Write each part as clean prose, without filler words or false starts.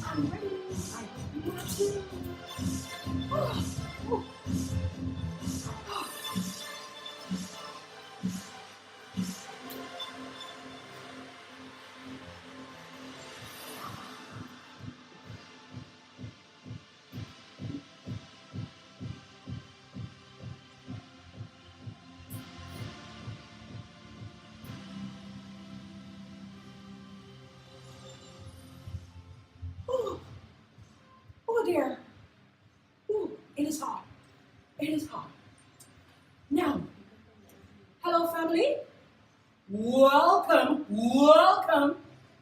I'm ready. I'm ready. Oh, oh dear. Oh, it is hot. It is hot. Now, hello family. Welcome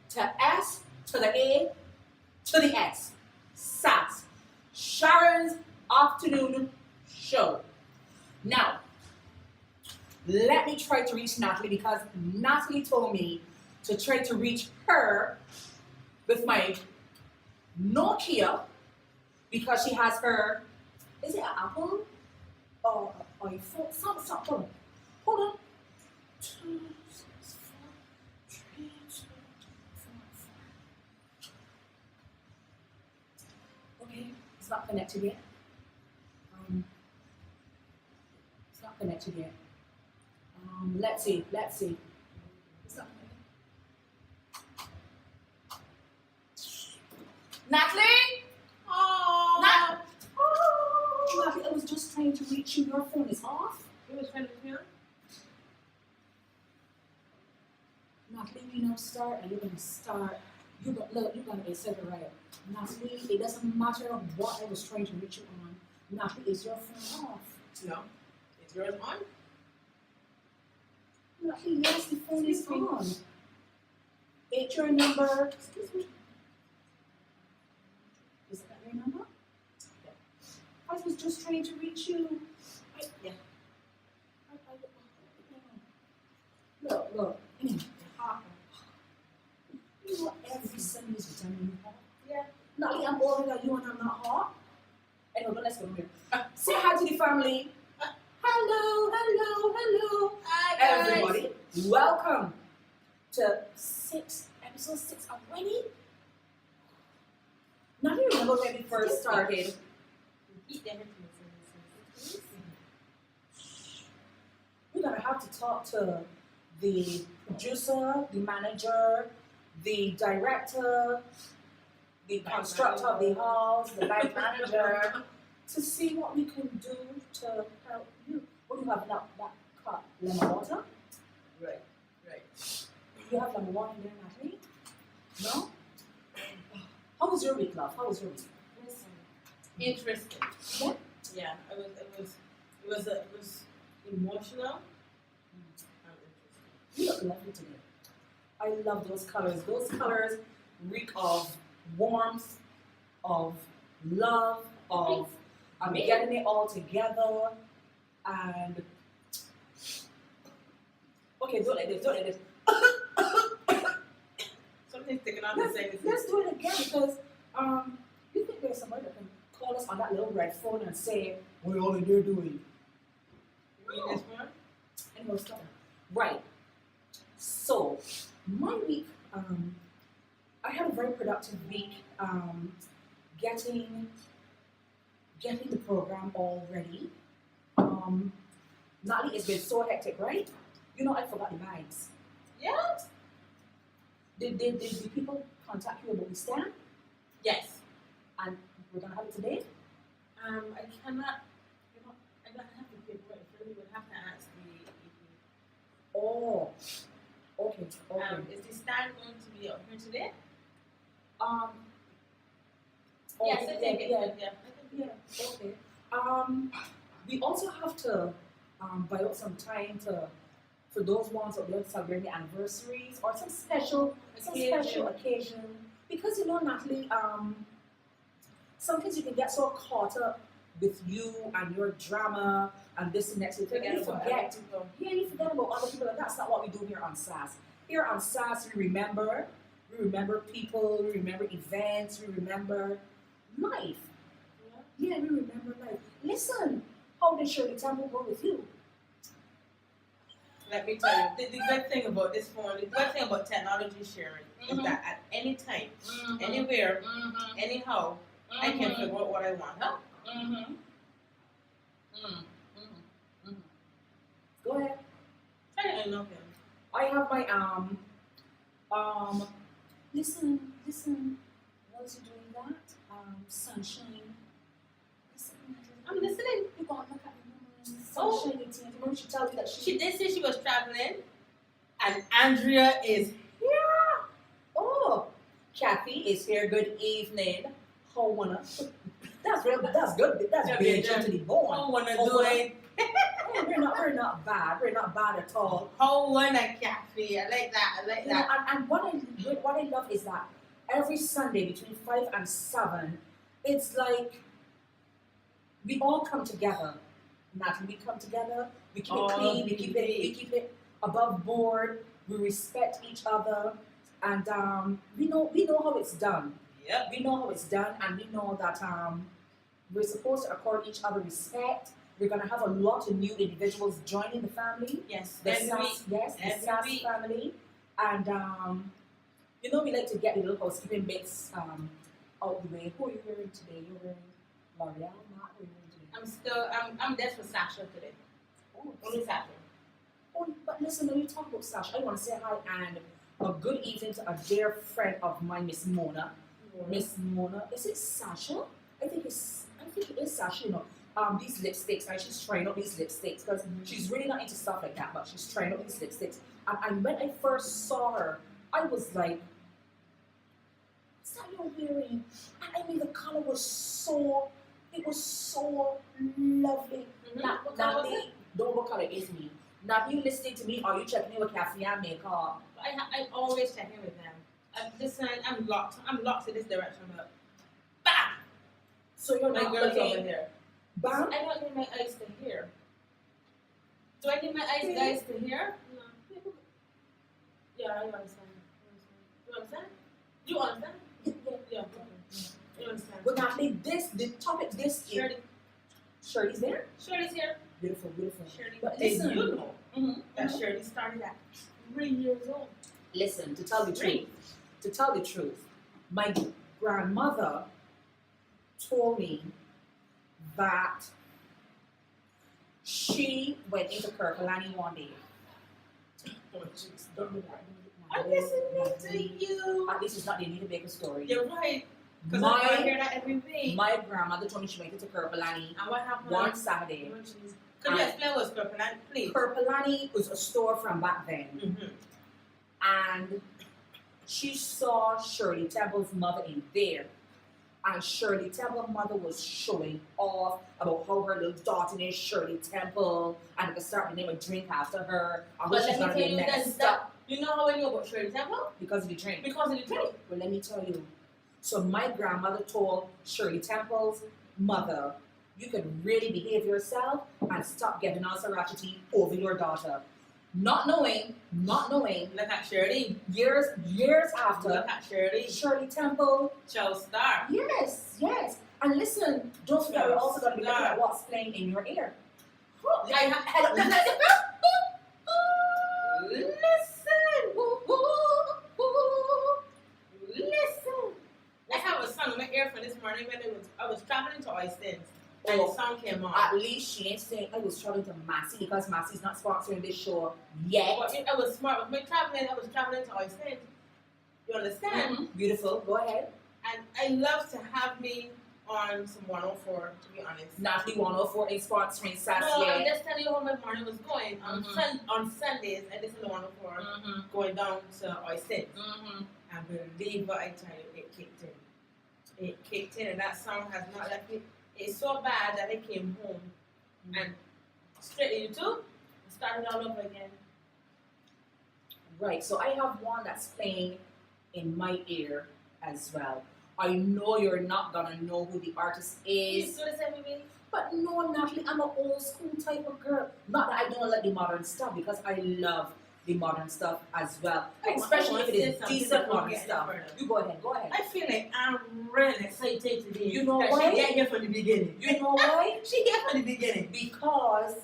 to S to the A to the S. SAS. Sharon's afternoon show. Now, let me try to reach Natalie because Natalie told me to try to reach her with my Nokia because she has her, is it an Apple or iPhone? Something. Hold on. 2, 6, 4, 3, 2, 4, 4. Okay, it's not connected yet. It's not connected yet. Let's see. It's not connected. Natalie? Oh, Natalie, I was just trying to reach you. Your phone is off. you was trying to reach me? Natalie, you're gonna start and you're gonna start. You're gonna be set right. Natalie, it doesn't matter what I was trying to reach you on. Natalie, is your phone off? No. Is yours on? Natalie, yes, the phone is on. It's your number. Excuse me. Is that your number? Yeah. I was just trying to reach you. Yeah. Look. You know every Sunday is vitamin you hot. Yeah. Natalie, I'm older than you and I'm not hot. Anyway, but let's go here. Say hi to the family. Hello. Hi, guys. Everybody, welcome to episode 6 already. Now, do you remember when we first started? Repeat that. We're gonna have to talk to the producer, the manager, the director, the constructor of the house, the bank manager, to see what we can do to help you. What do you have in that cup? Lemon water? Right. You have lemon water in there, Natalie? No? How was your week, love? How was your week? Interesting. Yeah? Yeah. It was emotional. You look lovely today. I love those colors. Those colors reek of warmth, of love, of I'm getting it all together. And okay, do it like this. Something's sticking out the same. Let's do it again because you think there's somebody that can call us on that little red phone and say, what are you all in there doing? You mean this one? Anyway, stop. Right. So, my week, I had a very productive week getting the program all ready. Natalie, it's been so hectic, right? You know, I forgot the bags. Yeah. Did people contact you about the stand? Yes. And we're gonna have it today? I cannot. I don't have the paperwork. So we would have to ask the EP. Oh, okay. Is the stand going to be up here today? Oh, Yes, I think it would. Yeah. Okay. We also have to buy out some time for those ones out there to celebrate the anniversaries or some special occasion. Because you know, Natalie, Sometimes you can get so caught up with you and your drama and this and that. You Forget about forget. other people. Yeah, you forget about other people, and that's not what we do here on SAS. Here on SAS, we remember people, we remember events, we remember life. Yeah, we remember life. Listen, how did Shirley Temple go with you? Let me tell you, the good thing about this phone, the good thing about technology sharing is Mhm. that at any time, Mhm. anywhere, Mhm. anyhow, I can figure out what I want. Huh? Mm-hmm. Mm-hmm. Go ahead. I love him. I have my listen. Was you doing that? Sunshine. Listen. I'm listening. You gotta look at the woman. Sunshine. Remember she told you that She did say she was traveling, and Andrea is here. Oh, Kathy is here. Good evening. How wanna? That's real. That's good. That's Yeah, big yeah. to the bone. how wanna How do wanna- it. We're not bad. We're not bad at all. How wanna cafe. I like that. I like You know, that. and what I love is that every Sunday between 5 and 7, it's like we all come together. Natalie, we come together. We keep it clean. We keep it above board. We respect each other, and we know how it's done. Yep. We know how it's done, and we know that we're supposed to accord each other respect. We're gonna have a lot of new individuals joining the family. Yes. The Every week. SAS, yes, the Every SAS week. family, and you know we like to get the little housekeeping bits out the way. Who are you wearing today? You're wearing L'Oreal, Matt. Who are you wearing today? I'm there for Sasha today. Oh, Only Sasha. oh, but listen, when you talk about Sasha, I want to say hi and a good evening to a dear friend of mine, Miss Mona. Miss Mona, is it Sasha? I think it is Sasha. You know, these lipsticks, and she's trying out these lipsticks because she's really not into stuff like that, but she's trying out these lipsticks. And when I first saw her, I was like, "Is that you're wearing?" And I mean, the color was so lovely. Not What color was me. Don't know what color is me. Now, you listening to me? Are you checking in with Kathy and makeup? I always check in with them. Listen, I'm locked to this direction, but bam! So you're My not girl's over looking. here. Bam. I don't need my eyes to here. Do I need my eyes to here? No. Yeah, I understand. You understand? You understand? Yeah. You understand? But Natalie, the topic, this Shirley. Shirley's there. Shirley's here. Beautiful. Shirley. But Did listen. you know that Mhm. Shirley started at 3 years old? Listen, to tell the truth, my grandmother told me that she went into Kirkalani one day. Oh, jeez. Don't do that. I'm listening to you. This is not the Anita Baker story. You're right. Because I hear that every week. My grandmother told me she went into Kirkalani And what happened? one Saturday. Could you explain what's Purple please? Kirkalani was a store from back then. Mm-hmm. And she saw Shirley Temple's mother in there. And Shirley Temple's mother was showing off about how her little daughter named Shirley Temple, and they could start the name a drink after her. And But she's let me gonna tell be you next that up you know how I knew about Shirley Temple? because of the drink. Because of the drink. Well, let me tell you. So my grandmother told Shirley Temple's mother, you could really behave yourself and stop getting all ratchety over your daughter. Not knowing, Look at Shirley. years after, Look at Shirley. Shirley Temple, Show star. yes. And listen, don't forget, we're also going to be looking Yeah. at what's playing in your ear. Listen. I have a song in my earphone this morning when I was traveling to Oystins and Oh. the song came on. At least she ain't saying I was traveling to Massey because Massey's not sponsoring this show yet. But I was smart with my traveling. I was traveling to Oystins. You understand? Mhm. Beautiful, go ahead. And I love to have me on some 104, to be honest. Natalie 104 ain't sponsoring SAS No, I'm yet. just telling you how my morning was going. On Sundays, I listen to 104 going down to Oystins. And believe what I tell you, it kicked in. It kicked in, and that song has not left me. It's so bad that I came home and straight to YouTube, started all over again. Right, so I have one that's playing in my ear as well. I know you're not gonna know who the artist You is. do the same with me? But no, Natalie, I'm an old school type of girl. Not that I don't like the modern stuff, because I love the modern stuff as well. Especially if it is decent modern stuff. You go ahead, go ahead. I feel like I'm really excited today. You know because why? She get here from the beginning. You know why? She get from the beginning. Because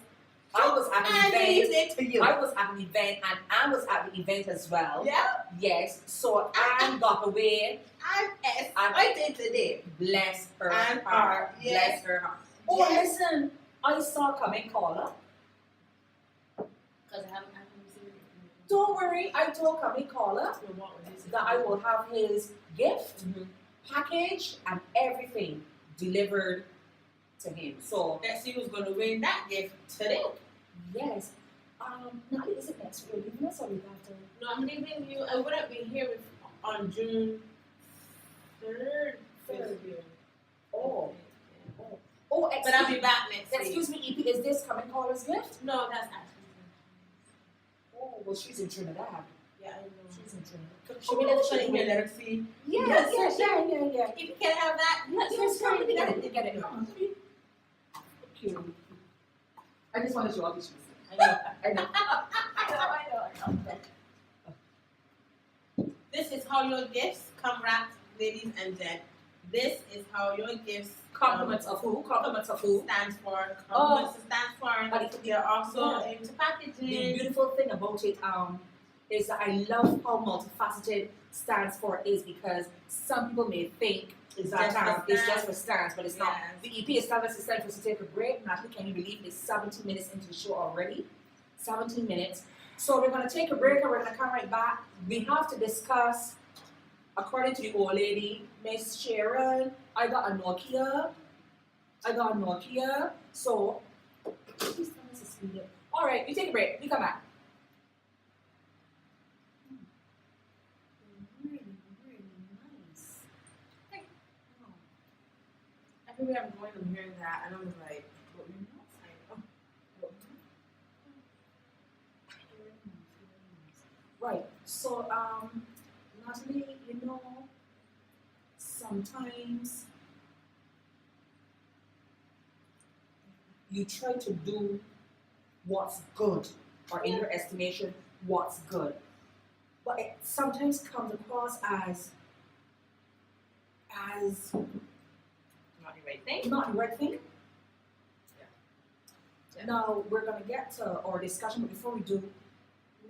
I was at I the leave event. it to you. I was at the event, and I was at the event as well. Yeah? Yes. So Anne got away. I'm excited today. Bless her Anne heart. Hart, yes. Bless her heart. Oh, Yes. listen. I saw coming caller. Because I haven't seen it. Don't worry. I told coming caller that I will have his gift, package, and everything delivered to him. So That she was going to win that gift today. yes. Natalie, is it next week? Leaving us or week after? No, I'm leaving you. I wouldn't be here on June 3rd. Oh. Oh, But I'll be back next week. excuse me, EP, is this coming caller's gift? No, that's actually. Oh, well, she's in Trinidad. Yeah, I know. She's in Trinidad. Should we let her here? Let her see. Yeah. If you can have that, Yes, come on, get it. Come on. Cute. I just want to show off the shoes. I know. This is how your gifts come wrapped, ladies and gents. This is how your gifts Compliments of who? Compliments of who? stands for. Compliments stands for. But They're also Yeah. into The packaging. beautiful thing about it is that I love how multifaceted stands for is, because some people may think It's that just for it's just stands. for stands, but it's not. Yes. The EP established the time for us to take a break. Natalie, can you believe it's 17 minutes into the show already? 17 minutes. So we're going to take a break and we're going to come right back. We have to discuss, according to the old lady, Miss Sharon, I got a Nokia. So, please tell us to speed up. All right, we take a break. We come back. Really, really nice. Everywhere I'm going, I'm hearing that, and I'm like, but we're not signing up. Right. So, Natalie, sometimes you try to do what's good, or in your estimation, what's good. But it sometimes comes across as Not the right thing. not the right thing. Yeah. Now, we're going to get to our discussion, but before we do,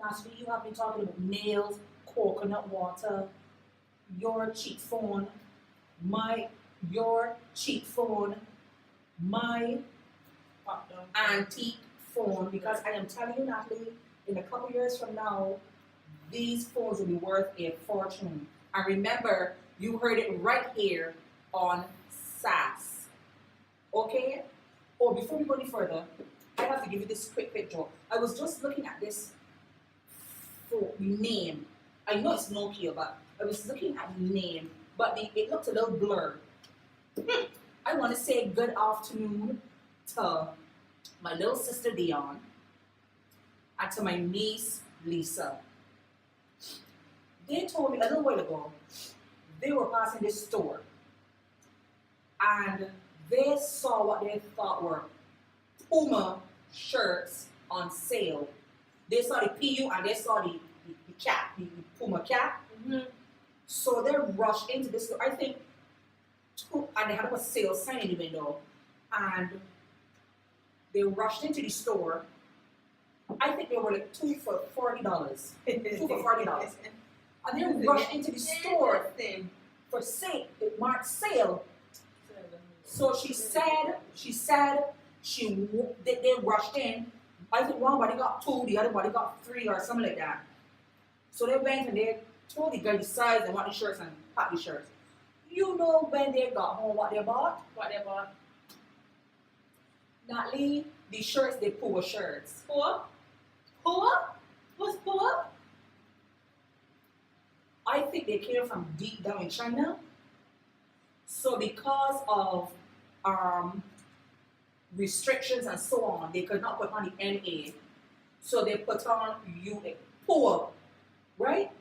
Natalie, you have been talking about nails, coconut water, your cheap phone, your cheap phone, my antique phone, because I am telling you, Natalie, in a couple years from now, these phones will be worth a fortune. And remember, you heard it right here on SAS. Okay? Oh, before we go any further, I have to give you this quick picture. I was just looking at this name. I know it's Nokia, but I was looking at the name, but it looked a little blurred. I want to say good afternoon to my little sister Dion and to my niece Lisa. They told me a little while ago they were passing this store and they saw what they thought were Puma shirts on sale. They saw the PU and they saw the cap, the Puma cap. Mm-hmm. So they rushed into this store. I think and they had a sale sign in the window. And they rushed into the store. I think they were like $2 for $40. $2 for $40. And they rushed into the store for sale. It marked sale. So they rushed in. I think one body got 2, the other body got 3 or something like that. So they went and they told the girl the size and what the shirts and packed the shirts. You know when they got home what they bought? Natalie, the shirts, they Puma shirts. Puma? What's Puma? I think they came from deep down in China. So because of restrictions and so on, they could not put on the NA. So they put on UA, Puma, right?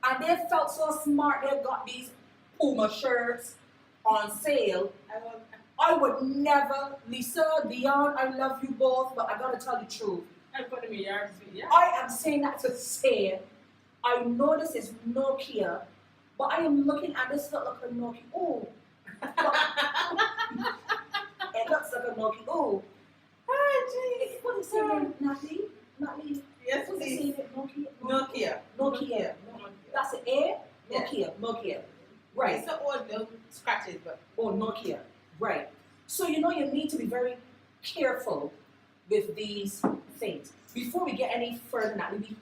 And they felt so smart, they got these Puma shirts on sale. I was, I would never, Lisa, Dion, I love you both, but I gotta tell you the truth. I put them in yard. Yeah. I am saying that to say, I know this is Nokia, but I am looking at this look like a Nokia. Oh, it looks like a Nokia. Oh, what is it saying, Natalie? Natalie, Yes, what's it please. saying? Nokia? Nokia. Nokia. That's an A? Yeah. Nokia. Right. It's the old little scratches, but Or Nokia. Right. So you know you need to be very careful with these things. Before we get any further, now we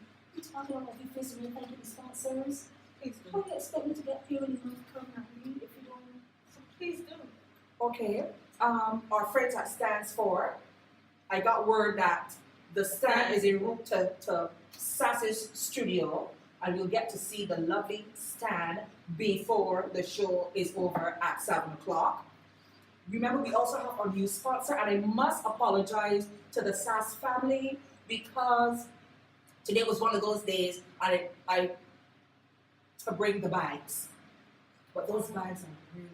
talking about the face of thank you to sponsors. please How do. do you expect me to get pure love from Natalie if you don't? Please do. Okay. Our friends at Stands For. I got word that the stand is en route to Sass's studio, and you'll get to see the lovely stand before the show is over at 7 o'clock. Remember, we also have our new sponsor, and I must apologize to the Sass family because today was one of those days I to bring the bags, but those bags are really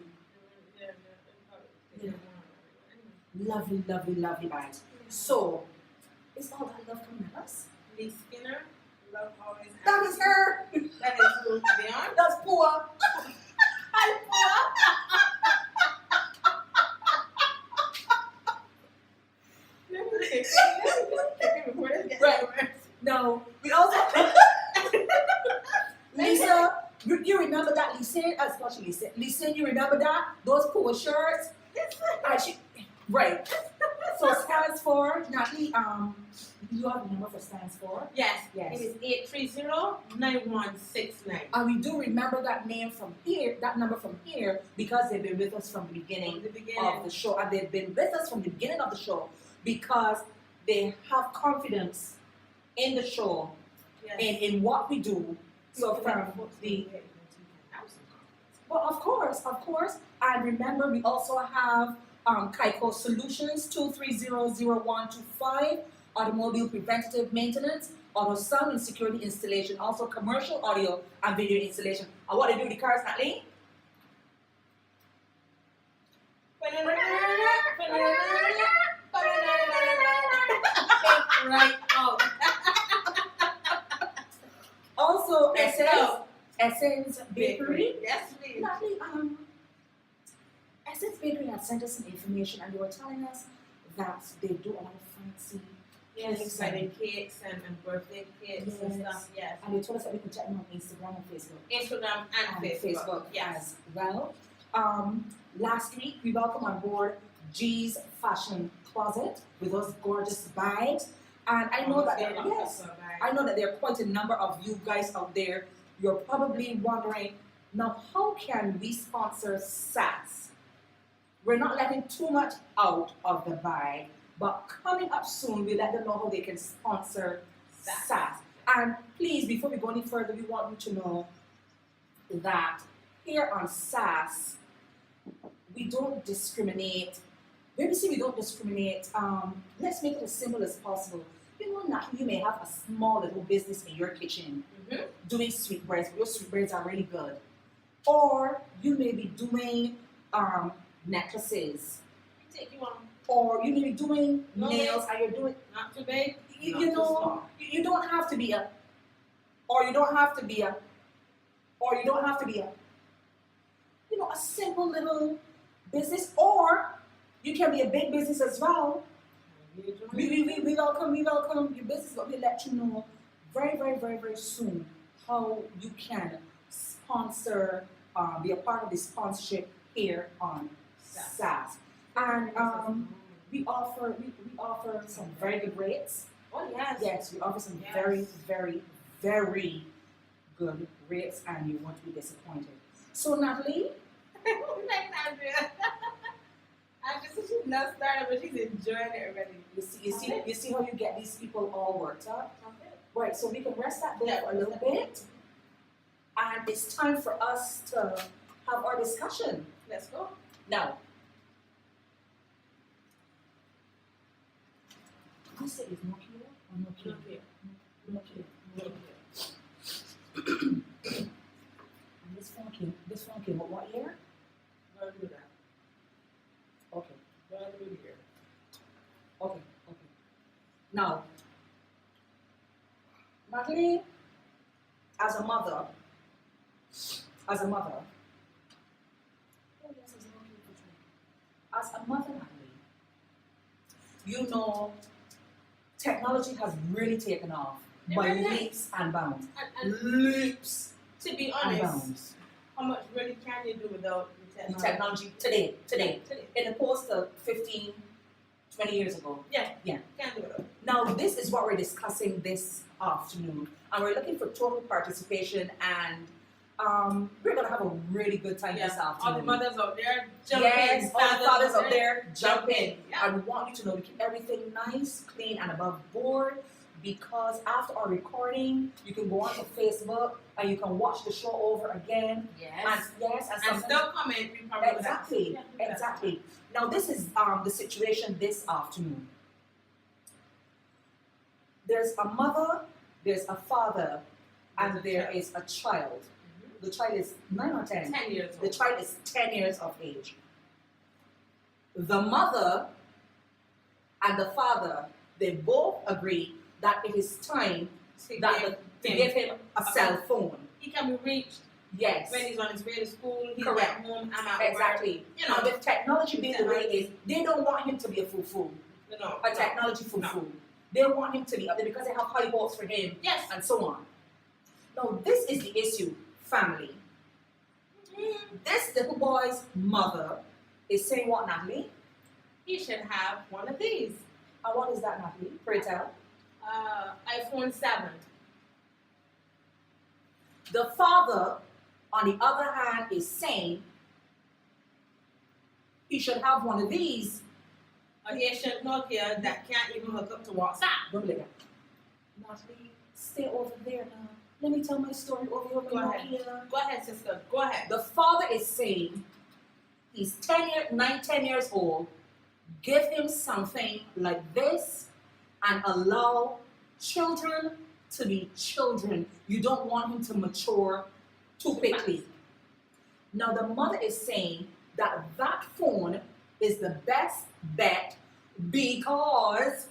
lovely, lovely, lovely bags. So, is all that love coming at us? Lee Skinner, love always. That is her. That is who they are. That's poor. I'm poor. Right. No, we also Lisa. You remember that, Lisa? Especially Lisa. Lisa, you remember that? Those poor shirts. Right. So Stands For, Natalie, you have the number for Stands For? Yes. Yes. It is 830-9169. And we do remember that name from here, that number from here, because they've been with us from the beginning From the beginning. of the show. And they've been with us from the beginning of the show because they have confidence in the show Yes. and in what we do. So from the Well, of course. And remember, we also have Kaiko Solutions, 230-0125, automobile preventative maintenance, auto sound and security installation, also commercial audio and video installation. And what they do with the cars, Natalie? Right out. Also, Let's Essence, go. Essence Bakery. Yes, please. Natalie, Essence Bakery had sent us some information and they were telling us that they do a lot of fancy Yes, cakes wedding cakes and birthday cakes and Yes. stuff. Yes. and they told us that we could check them on Instagram and Facebook. Instagram and Facebook. Yes. as well. Last week we welcomed on board G's Fashion Closet with those gorgeous bags. And I know that I know that there are quite a number of you guys out there. You're probably wondering, now how can we sponsor SAS? We're not letting too much out of the bag, but coming up soon, we let them know how they can sponsor SAS. And please, before we go any further, we want you to know that here on SAS, we don't discriminate. When we say we don't discriminate, let's make it as simple as possible. You know, Natalie, you may have a small little business in your kitchen doing sweetbreads, but your sweetbreads are really good. Or you may be doing necklaces. Take you on. Or you may be doing No, nails, and you're doing, Not too big. you Not too know, small. you don't have to be a, or you don't have to be a, or you don't have to be a, you know, a simple little business, or you can be a big business as well. We welcome your business, but we'll let you know very, very, very, very soon how you can sponsor, be a part of the sponsorship here on SAS. And we offer some very good rates. Oh yes. Yes, we offer some Yes. very, very, very good rates, and you won't be disappointed. So Natalie, Like Andrea. Andrea said she's not started, but she's enjoying it already. you see how you get these people all worked up? Right, so we can rest that there for a little bit. And it's time for us to have our discussion. Let's go. Now, you say it's Nokia or Nokia? Nokia. And this This phone came out what year? Don't do that. Okay. Don't do here. Okay. Now, Natalie, as a mother, oh yes, as a mother, Natalie, you know, technology has really taken off by leaps and bounds. And Leaps to be and honest, bounds. how much really can you do without the The technology? technology today, in opposed to 15, 20 years ago. Yeah. Yeah. Can't do it. Now, this is what we're discussing this afternoon, and we're looking for total participation, and we're gonna have a really good time this All afternoon. the mothers out there, jump Yes, in. all the fathers out there, jump jump in. in. Yeah. And we want you to know we keep everything nice, clean, and above board, because after our recording, you can go onto Facebook and you can watch the show over again. And And something- still comment. We probably would have- Exactly, Yeah, do that. exactly. Now this is the situation this afternoon. There's a mother, there's a father, and there is a child. Mhm. The child is 9 or 10. 10 years old. The child is 10 years of age. The mother and the father, they both agree that it is time to give him a cell phone. He can be reached Yes. when he's on his way to school. He's Correct. at home. I'm at Exactly. You Now, know. with technology being the way it is, they don't want him to be a foo-foo, work. No. a technology foo-foo. They want him to be up there because they have high hopes for him Yes. and so on. Now, this is the issue, family. This little boy's mother is saying what, Natalie? He should have one of these. And what is that, Natalie? Pray tell. iPhone 7. The father, on the other hand, is saying he should have one of these. A Haitian Nokia that can't even hook up to WhatsApp. Don't look at Natalie, stay over there now. Let me tell my story over here. Go ahead. Go ahead, sister. Go ahead. The father is saying he's 10 years old. Give him something like this and allow children to be children. You don't want him to mature too quickly. Now the mother is saying that that phone is the best bet because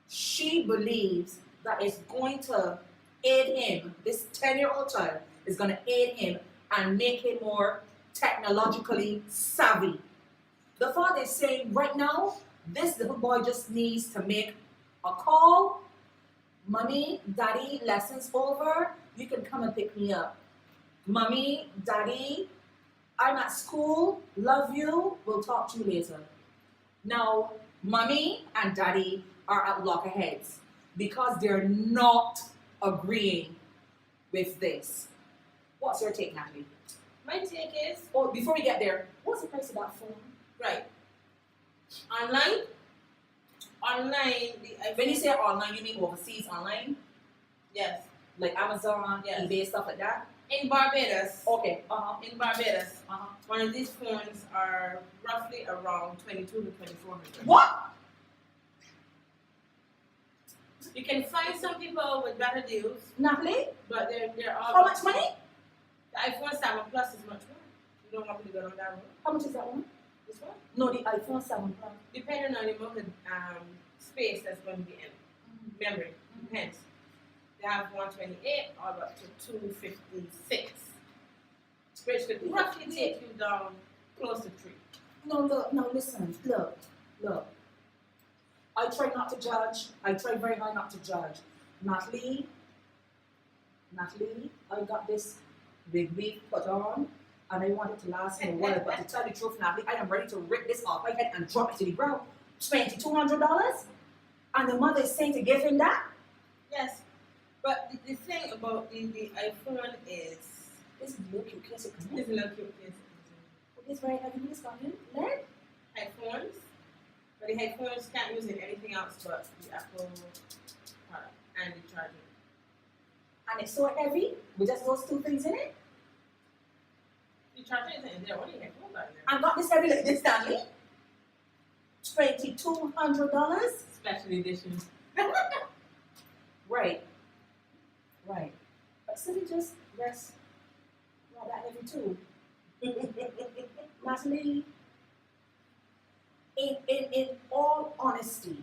she believes that it's going to aid him. This 10-year-old child is going to aid him and make him more technologically savvy. The father is saying right now, this little boy just needs to make a call. Mommy, daddy, lessons over. You can come and pick me up. Mommy, daddy, I'm at school. Love you. We'll talk to you later. Now, mommy and daddy are at loggerheads because they're not agreeing with this. What's your take, Natalie? My take is, Oh, before we get there, what's the price of that phone? right. Online, When you say online, you mean overseas online? yes. Like Amazon, Yes. eBay, stuff like that? In Barbados, Okay. one of these phones are roughly around 22 to 2400. What? You can find some people with better deals, Natalie? but they're all. How much money? The iPhone 7 Plus is much more. You don't want me to go on that road. How much is that one? This one, No, the iPhone 7 Plus. depending on the amount of space that's going to be in memory, depends. They have 128 or up to 256, which could roughly take you down close to 3. No, look, no, listen, look. I try not to judge. I try very hard not to judge. Natalie, I got this big wig put on, and I want it to last me a while. But to tell the truth, Natalie, I am ready to rip this off my head and drop it to the ground. $2,200, and the mother is saying to give him that. Yes, but the thing about the iPhone is This is look cute. Can this is a little cute. Yes. It's very heavy. This got him. Lead. iPhones, but the headphones can't use in anything else but the Apple product and the charger. And it's so heavy with just those two things in it. The charger isn't in there, only headphones are in there. I got this heavy like this, Stanley. $2,200. Special edition. Right. But so we just rest Got that every too. Natalie, in all honesty,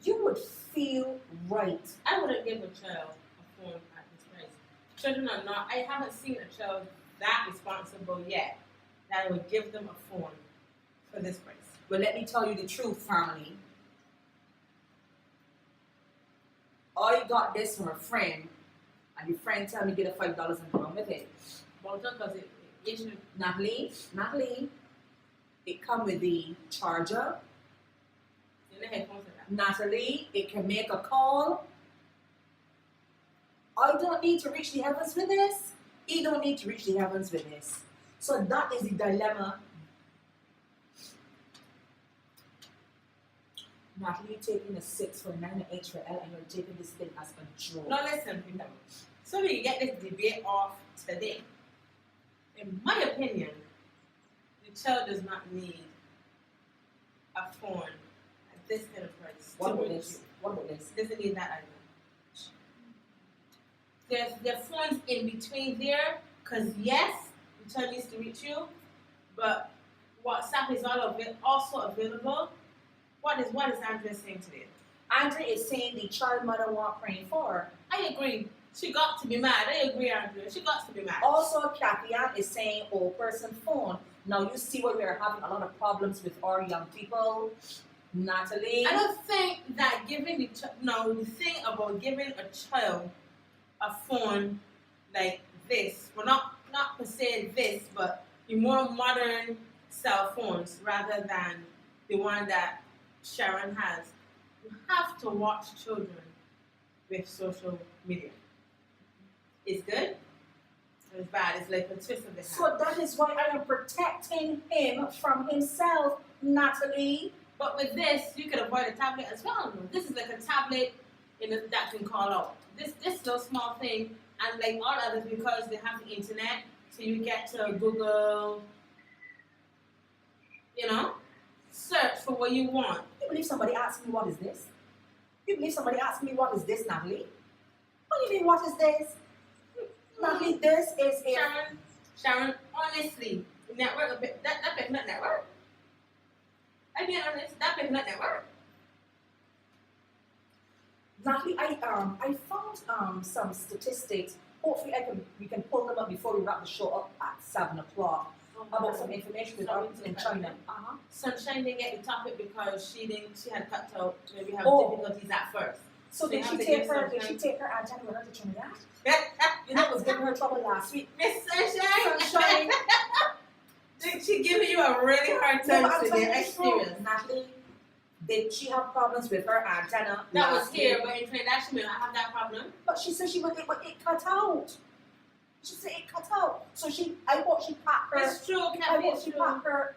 you would feel right. I wouldn't give a child a phone at this price. Children are not. I haven't seen a child that responsible yet that I would give them a phone for this price. But let me tell you the truth, family. I got this from a friend, and your friend tell me get a $5 and run with it. But because it should. Natalie, it come with the charger. In the headphones and that. Natalie, it can make a call. I don't need to reach the heavens with this. He don't need to reach the heavens with this. So that is the dilemma. Natalie taking a 6 for 9 and 8 for L, and you're taking this thing as a joke. Now listen, people. So we get this debate off today. In my opinion, the child does not need a phone at this kind of price. What about this? What about this? Doesn't need that either. There are phones in between there, because yes, the child needs to reach you, but WhatsApp is also available. What is Andrea saying today? Andrea is saying the child mother want praying for her. I agree. She got to be mad. I agree, Andrea. She got to be mad. Also, Kathy Ann is saying old person phone. Now you see why we are having a lot of problems with our young people. Natalie. I don't think that giving the thing about giving a child a phone like this, well not per se this, but the more modern cell phones rather than the one that Sharon has. You have to watch children with social media. It's good. It's bad. It's like a twist of the hand. So that is why I am protecting him from himself, Natalie. But with this, you can avoid a tablet as well. This is like a tablet that can call out. This little small thing, and like all others, because they have the internet, so you get to Google, search for what you want. You believe somebody asked me what is this? You believe somebody asked me what is this, Natalie? What do you mean what is this? Natalie, this is a Sharon, honestly, network that is not network. I be honest, that is not network. Natalie, I found some statistics. Hopefully we can pull them up before we wrap the show up at 7 o'clock. About some information with our in China. Sunshine didn't get the topic because she had cut out. Maybe have difficulties at first. So did she take her antenna with her to Trinidad? You know, it was giving her trouble last week. Miss Sunshine. Did she give you a really hard time today? Experience. Natalie, did she have problems with her antenna? That was here, but in Trinidad she may not have that problem. But she said it cut out. She said it cut out. So I thought she packed her. It's true, She packed her.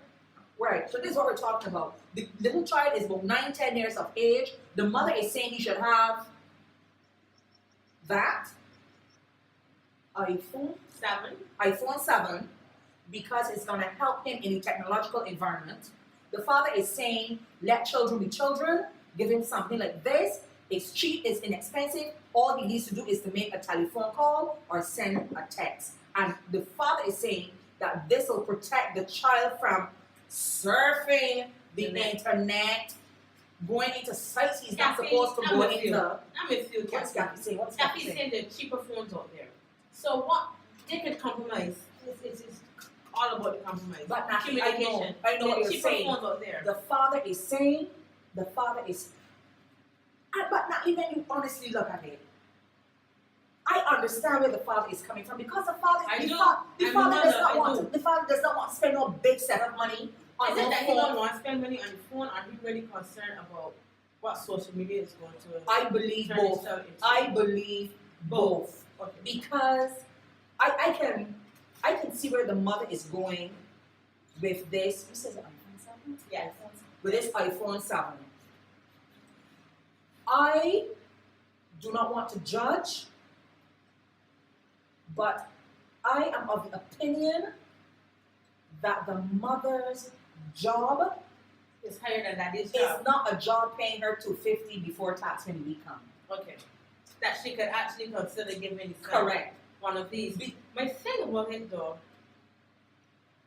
Right, so this is what we're talking about. The little child is about 9-10 years of age. The mother is saying he should have that iPhone 7 because it's going to help him in a technological environment. The father is saying, let children be children. Give him something like this. It's cheap, it's inexpensive. All he needs to do is to make a telephone call or send a text. And the father is saying that this will protect the child from surfing the internet, going into sites he's not supposed to go into. I'm with you, What's Kathy saying? Kathy's saying there are cheaper phones out there. So what they can compromise. It's all about the compromise. But Natalie, I know what you're saying. Phones out there. The father is saying, but Natalie, when you honestly look at it, I understand where the father is coming from because the father does not want to spend no big set of money on the phone. He don't want to spend money on the phone, or he really concerned about what social media is going to. I believe both. I believe both. Okay. Because I can see where the mother is going with this. Who says iPhone 7? Yeah. With this iPhone 7. I do not want to judge, but I am of the opinion that the mother's job is higher than daddy's job. job. It's not a job paying her $250 before tax when we come. Okay. That she could actually consider giving the Correct. one of these. My thing about it though,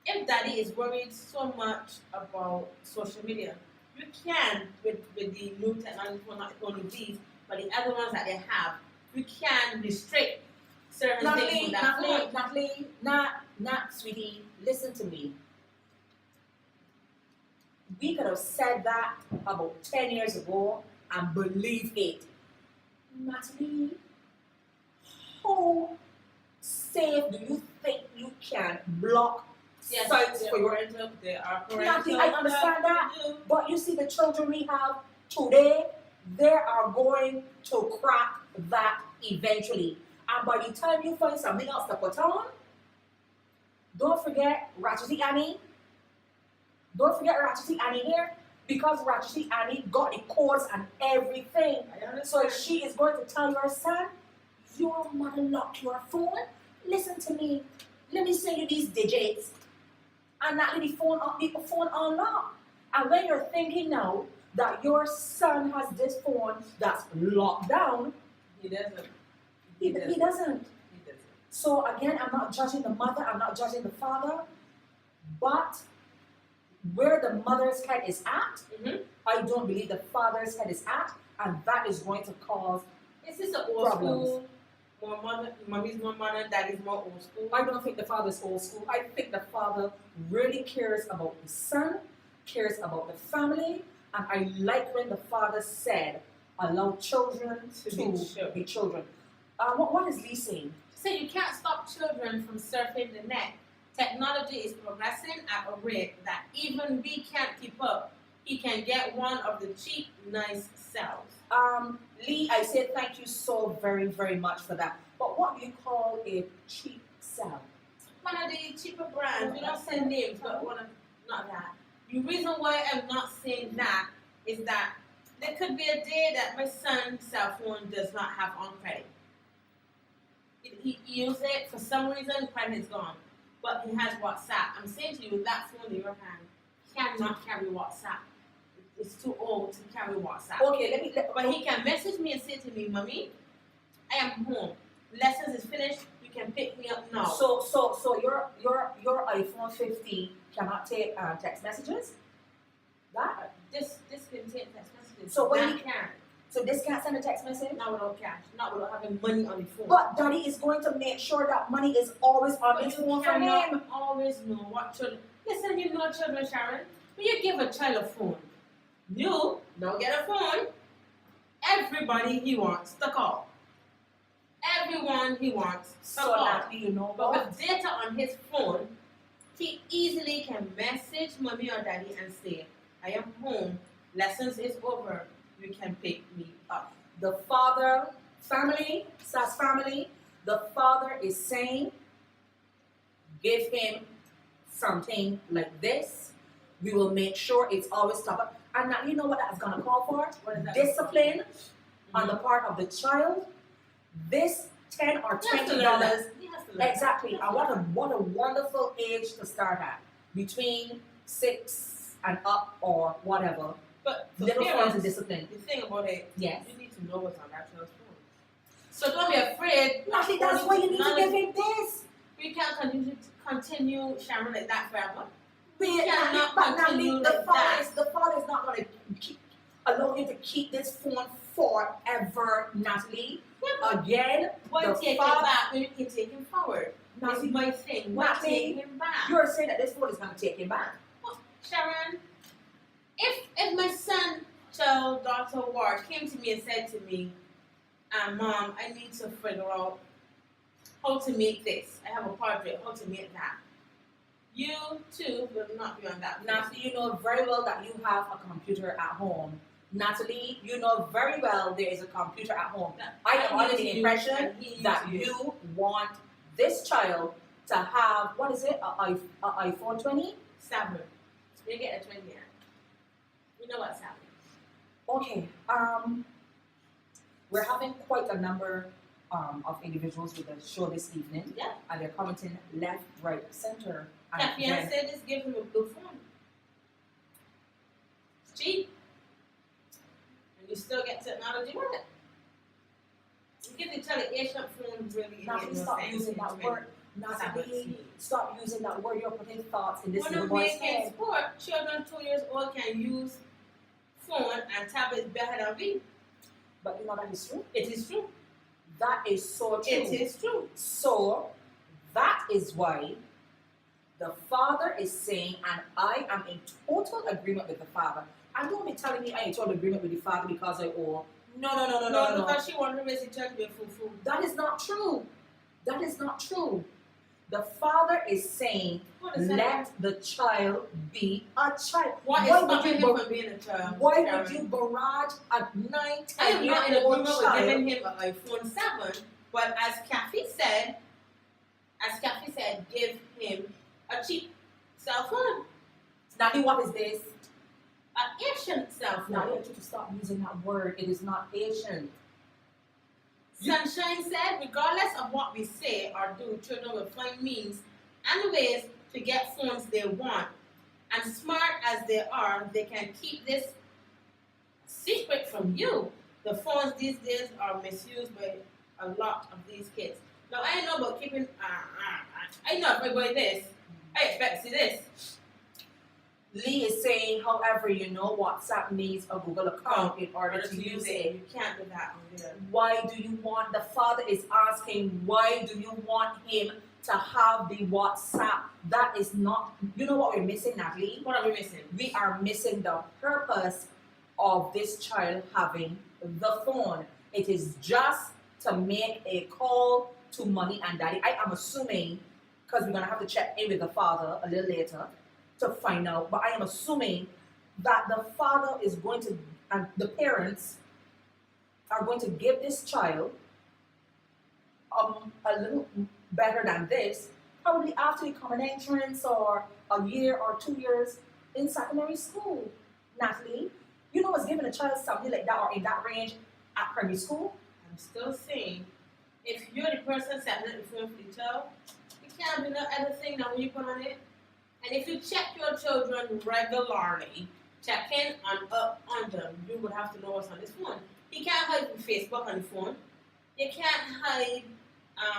if daddy is worried so much about social media, you can with the new technology, well, not only these, but the other ones that they have, you can restrict certain things on that phone. Natalie, not sweetie, listen to me. We could have said that about 10 years ago and believe it. Natalie, how safe do you think you can block sites for your They are Natalie, I understand that, but you see the children we have today, they are going to crack that eventually. And by the time you find something else to put on, don't forget Ratchetty Annie. Don't forget Ratchetty Annie here, because Ratchetty Annie got the codes and everything. So she is going to tell your son, your mother locked your phone. Listen to me. Let me send you these digits. And not let the phone unlocked. And when you're thinking now that your son has this phone that's locked down, he doesn't. He doesn't. So again, I'm not judging the mother, I'm not judging the father, but where the mother's head is at, I don't believe the father's head is at, and that is going to cause Is this an old school? Mommy's more modern, daddy's more old school? I don't think the father's old school. I think the father really cares about the son, cares about the family, and I like when the father said, allow children to be children. What is Lee saying? So you can't stop children from surfing the net. Technology is progressing at a rate that even we can't keep up. He can get one of the cheap, nice cells. Lee, I say thank you so very, very much for that. But what do you call a cheap cell? One of the cheaper brands. We don't say names, but one of not that. The reason why I'm not saying that is that there could be a day that my son's cell phone does not have on credit. He uses it for some reason, credit is gone. But he has WhatsApp. I'm saying to you, with that phone in your hand, he cannot carry WhatsApp. It's too old to carry WhatsApp. Okay, but he can message me and say to me, Mommy, I am home. Lessons is finished. You can pick me up now. So your iPhone 50 cannot take text messages? That? This can take text messages. So when he can. So this can't send a text message? Not without cash. Not without having money on the phone. But daddy is going to make sure that money is always on his phone for him. Always know what children. Listen, you know children, Sharon. When you give a child a phone, you don't get a phone. Everybody he wants to call. Everyone he wants to call. That you know but with data on his phone, he easily can message mommy or daddy and say, I am home. Lessons is over. You can pick me up. The father, family, SAS family, the father is saying, give him something like this. We will make sure it's always top. And now you know what that's going to call for? Discipline on the part of the child. This $10 or $20. Exactly. And what a wonderful age to start at. Between 6 and up or whatever. But little forms of discipline. The thing about it, yes, you need to know what's on that child's phone. So don't be afraid. Natalie, that's why you need to give him this. We can't continue Sharon like that forever. We cannot continue like that. The father is not going to allow him to keep this phone forever, Natalie. Yeah, again, why take him back when you can take him forward? That's my thing. Why take him back? You're saying that this phone is going to take him back. Well, Sharon, if my son, child, daughter, Ward came to me and said to me, Mom, I need to figure out how to make this. I have a project, how to make that. You, too, will not be on that. Natalie, you know very well that you have a computer at home. Natalie, you know very well there is a computer at home. I am under the impression that you want this child to have, what is it, an iPhone 20? 7. You get a 20 yet. You know what's happening. Okay, we're having quite a number of individuals with the show this evening. Yeah. And they're commenting left, right, center. That fiance just give him a blue phone. It's cheap. And you still get technology with it. You give basically tell the Asian phone really Now made please no stop sense using in that word. Natalie, 2017. stop using that word. You're putting thoughts in this When little we're boy's making head. sport, children 2 years old can use phone and tablets better than we. But you know that is true. It is true. That is so true. It is true. So that is why the father is saying, and I am in total agreement with the father. And don't be telling me I'm in total agreement with the father because I owe. No. Because she wanted to raise the child to be a full. That is not true. That is not true. The father is saying, let the child be a child. What is stopping him from being a child? Why would you barrage a 9, I am not in 10-year-old agreement with child? giving him an iPhone 7, but as Kathy said, give him a cheap cell phone. Nani, what is this? An Asian cell phone. Now I want you to stop using that word. It is not Asian. Sunshine said, regardless of what we say or do, children will find means and ways to get phones they want. And smart as they are, they can keep this secret from you. The phones these days are misused by a lot of these kids. Now, I know about keeping, I know everybody this. I expect to see this. Lee is saying, however, you know WhatsApp needs a Google account in order to use it. You can't do that on there. Why do you want, the father is asking, why do you want him to have the WhatsApp? That is not, you know what we're missing, Natalie? What are we missing? We are missing the purpose of this child having the phone. It is just to make a call to mommy and daddy. I am assuming, because we're going to have to check in with the father a little later to find out, but I am assuming that the father is going to, and the parents are going to give this child a little better than this, probably after the common entrance or a year or 2 years in secondary school. Natalie, you know what's giving a child something like that or in that range at primary school? I'm still saying, if you're the person setting up the phone for the child, you can't do no other thing than when you put on it. And if you check your children regularly, check in and up on them, you would have to know what's on this phone. You can't hide from Facebook on the phone. You can't hide,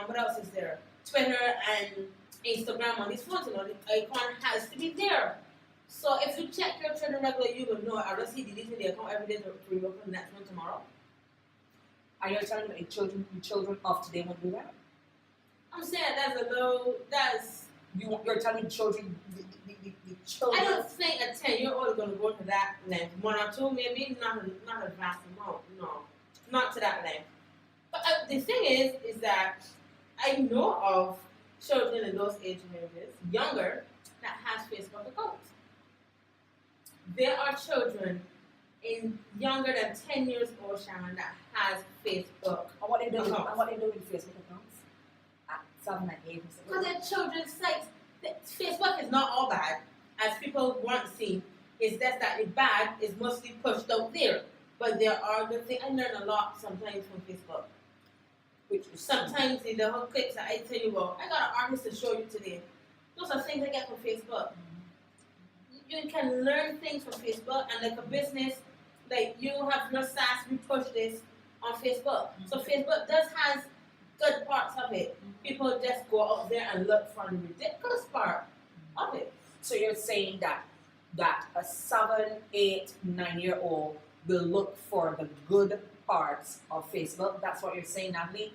what else is there? Twitter and Instagram on these phones. You know, the icon has to be there. So if you check your children regularly, you will know. I will see deleting the account every day to reopen the next one tomorrow. Are you telling me the children of today won't do that? I'm saying You're telling me children, the children. I don't think a 10-year-old is going to go to that length. 1 or 2, maybe not a vast amount. No, not to that length. But the thing is that I know of children in those age ranges, younger, that has Facebook accounts. There are children in younger than 10 years old, Sharon, that has Facebook. And what they do with Facebook accounts? At 7 and 8. Because they're children's sites. Facebook is not all bad, as people want to see. It's just that the bad is mostly pushed out there. But there are good things. I learn a lot sometimes from Facebook. Which sometimes in the whole clips that I tell you about, I got an artist to show you today. Those are things I get from Facebook. You can learn things from Facebook, and like a business, like you have your SaaS, we push this on Facebook. So Facebook does has good parts of it. People just go out there and look for the ridiculous part of it. So you're saying that a 7, 8, 9-year-old will look for the good parts of Facebook. That's what you're saying, Natalie?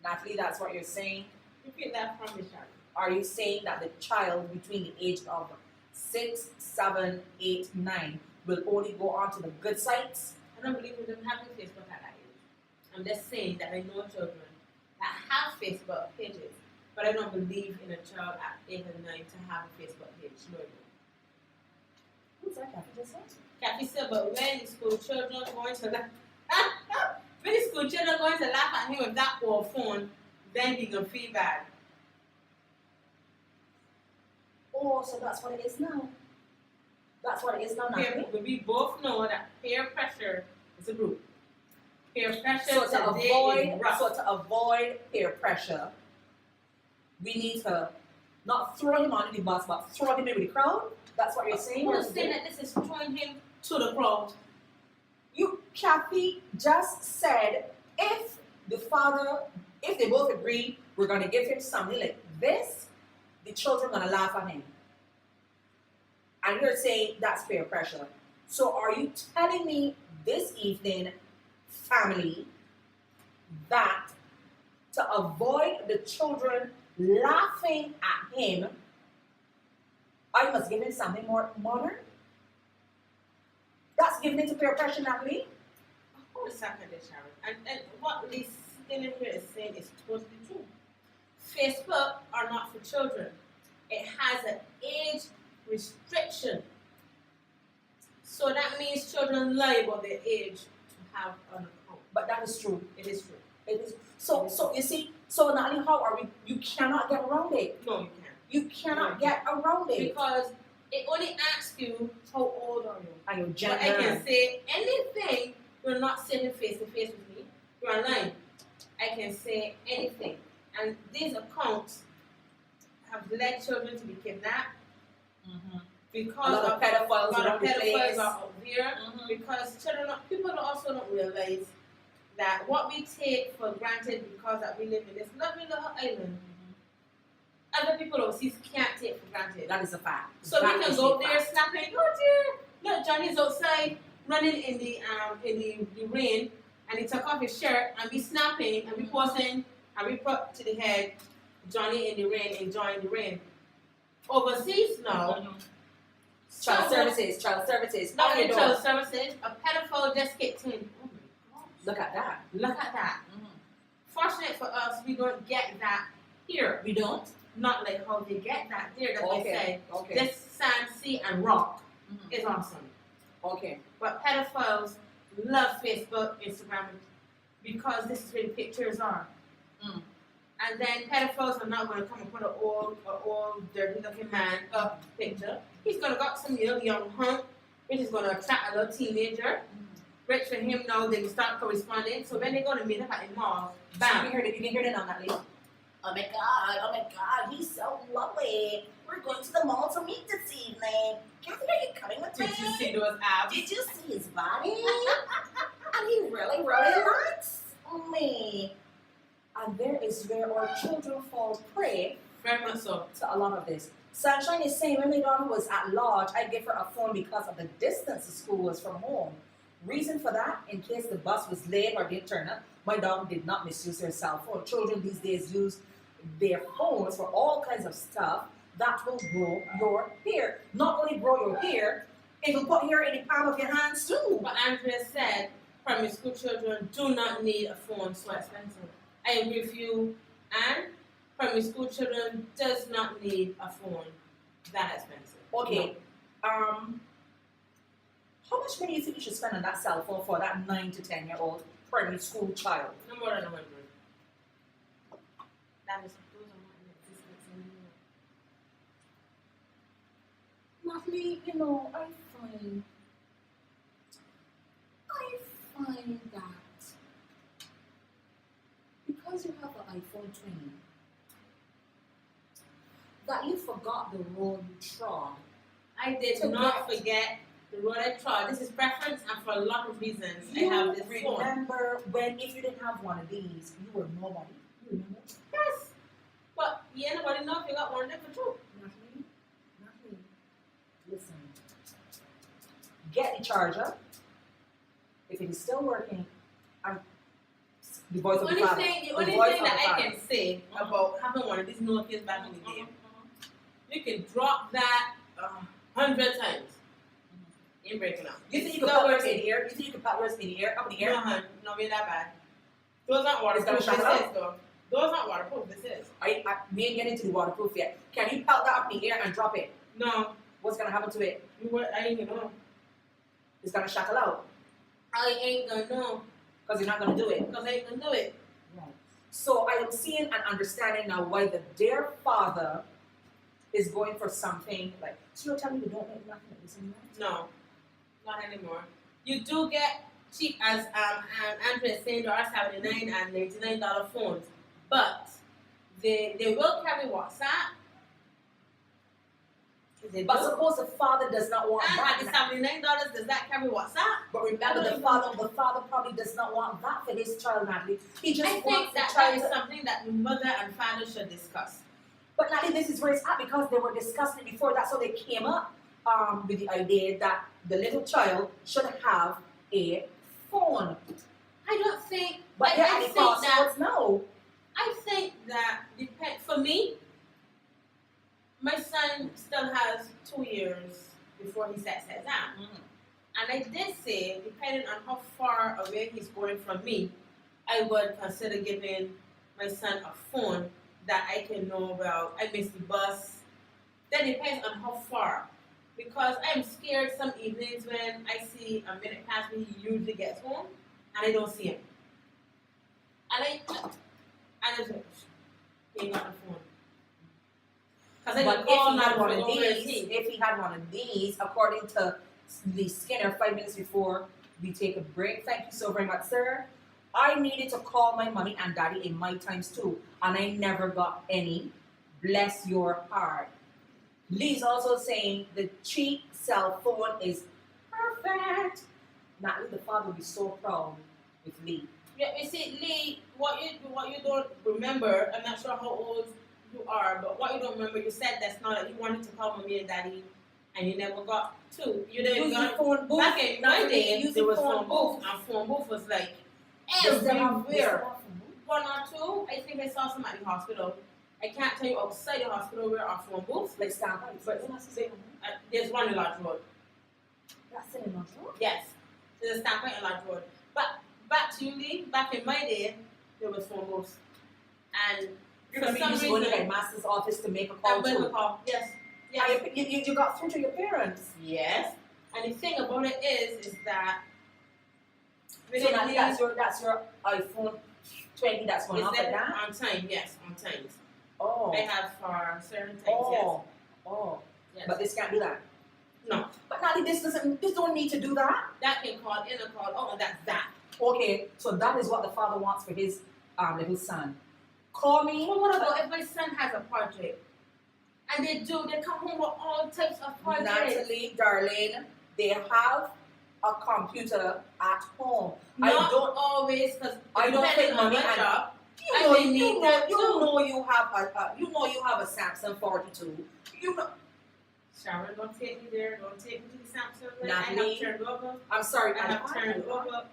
Natalie, that's what you're saying? Repeat that from me, Sharon. Are you saying that the child between the age of 6, 7, 8, 9 will only go onto the good sites? I don't believe in them having Facebook at that age. I'm just saying that I know children that have Facebook pages, but I don't believe in a child at 8 and 9 to have a Facebook page. No, I don't. Who's that, Kathy just said? Kathy said, but when school children going to laugh, when school children going to laugh at him with that poor phone, then he gonna feel bad. Oh, so that's what it is now. That's what it is now, Natalie. We both know that peer pressure is a group. Peer pressure So is rough. to avoid peer pressure, we need to not throw him under the bus, but throw him in with the crowd. That's what you're saying. Who's saying that this is throwing him to the crowd? You, Kathy, just said if the father, if they both agree, we're going to give him something like this, the children are going to laugh at him. And you're saying that's peer pressure. So are you telling me this evening, family, that to avoid the children laughing at him, I must give him something more modern? That's giving into peer pressure, Natalie? Hold a second there, Sharon. And what this thing in here is saying is totally true. Facebook are not for children. It has an age restriction. So that means children lie about their age to have an account. But that is true. It is true. It is. So you see, so Natalie, how are we? You cannot get around it. No, you can't. You cannot get around it. Because it only asks you how old are you. And your But gender. I can say anything. You're not sitting face to face with me. You're online. I can say anything. And these accounts have led children to be kidnapped. Mm-hmm. Because a lot of pedophiles are out there. Mm-hmm. Because people also don't realize that what we take for granted because that we live in this lovely little island, other people overseas can't take for granted. That is a fact. So that we can go there snapping, oh dear, look, Johnny's outside running in the rain, and he took off his shirt and be snapping and be posing and we put to the head Johnny in the rain, enjoying the rain. Overseas now, child services. Not in child services, a pedophile just kicked in. Oh my gosh. Look at that. Look at that. Mm-hmm. Fortunate for us, we don't get that here. We don't? Not like how they get that there. That they say, Okay. this sand, sea, and rock Mm-hmm. is awesome. Okay. But pedophiles love Facebook, Instagram, because this is where the pictures are. Mm. And then pedophiles are not going to come and put an old dirty looking man up picture. He's going to got some little young hunk, which is going to attract a little teenager. Rich for him now, they will start corresponding. So when they're going to meet up at the mall, bam. You can hear it on that lady. Oh my god, he's so lovely. We're going to the mall to meet this evening. Kathy, are you coming with me? Did you see those abs? Did you see his body? And he really likes me. And there is where our children fall prey Very much so. to a lot of this. Sunshine is saying when my daughter was at large, I gave her a phone because of the distance the school was from home. Reason for that, in case the bus was late or didn't turn up, my daughter did not misuse her cell phone. Children these days use their phones for all kinds of stuff that will grow your hair. Not only grow your hair, it will put hair in the palm of your hands too. But Andrea said primary school children do not need a phone so expensive. I agree with you. And primary school children does not need a phone that expensive. Okay. How much money do you think you should spend on that cell phone for that 9 to 10-year-old primary school child? No more than 100. That is those are not in existence anymore. Natalie, you know, I find that because you have an iPhone 20, that you forgot the road you trod. I did not forget the road I trod. This is preference, and for a lot of reasons, I have this phone. Remember when, if you didn't have one of these, you were nobody? You remember? Yes. But yeah, nobody knows if you got one of them for two. Natalie, listen. Get the charger. If it is still working, the voice of the father. The only thing that I can say about having one of these Nokias back in the day, you can drop that 100 times. In breaking up. You think you can put yours in here? You think you can put yours in the air, up in the air? No, we're that bad. Those aren't waterproof. This is though. Those aren't waterproof. This is. We ain't getting into the waterproof yet. Can you pelt that up in the air and drop it? No. What's gonna happen to it? I ain't gonna know. It's gonna shackle out. I ain't gonna know. Because you're not gonna do it. Because I ain't gonna do it. Right. So I am seeing and understanding now why the dear father is going for something like. So you're telling me you don't make nothing like this anymore? No, not anymore. You do get cheap, as Andrea is saying, there are $79 and $99 phones, but they will carry WhatsApp. But suppose the father does not want and that. at the $79, does that carry WhatsApp? But remember, the father probably does not want that for his child, Natalie. He just I wants think the that child is something that the mother and father should discuss. But Natalie, this is where it's at because they were discussing it before. That's how they came up with the idea that the little child should have a phone. I don't think. But I think think that no. I think that for me, my son still has 2 years before he sets his exam. And I did say, depending on how far away he's going from me, I would consider giving my son a phone that I can know, well, I missed the bus. Then it depends on how far. Because I'm scared some evenings when I see a minute past when he usually gets home and I don't see him. And I just he ain't got a phone. But if he had one of these, according to the Skinner 5 minutes before we take a break, thank you so very much, sir. I needed to call my mommy and daddy in my times too, and I never got any. Bless your heart. Lee's also saying the cheap cell phone is perfect. Natalie, the father will be so proud with Lee. Yeah, you see, Lee, what you don't remember, I'm not sure how old you are, but what you don't remember, you said that's not, you wanted to call mommy and daddy, and you never got two. You didn't got phone booth. Back in my day, there was phone booth, and phone booth was like everywhere. One or two, I think I saw some at the hospital. I can't tell you outside the hospital where our phone booths, like Stanford, but there's one in Lodge Road. That's in Lodge Road? Yes, there's a Stanford in Lodge Road. But back to you, Lee, back in my day, there was phone booths. And for some reason, going to my master's office to make a call too. Yes. Yes. You got through to your parents. Yes. And the thing about it is that so that's your iPhone 20 that's going off like that? On time, yes, on times. Oh. I have for certain times, yes. Oh. Yes. But this can't do that. No. But Natalie, this don't need to do that. That can call in a call. Oh, that's that. Okay, so that is what the father wants for his little son. Call me. Well, what about if my son has a project? And they come home with all types of projects. Natalie, darling, they have a computer at home. Not always, because I don't think mommy and job. You know you have a Samsung 42. You know. Sharon, don't take me there. Don't take me to the Samsung. Natalie, I have turned over. I'm sorry, I have turned over.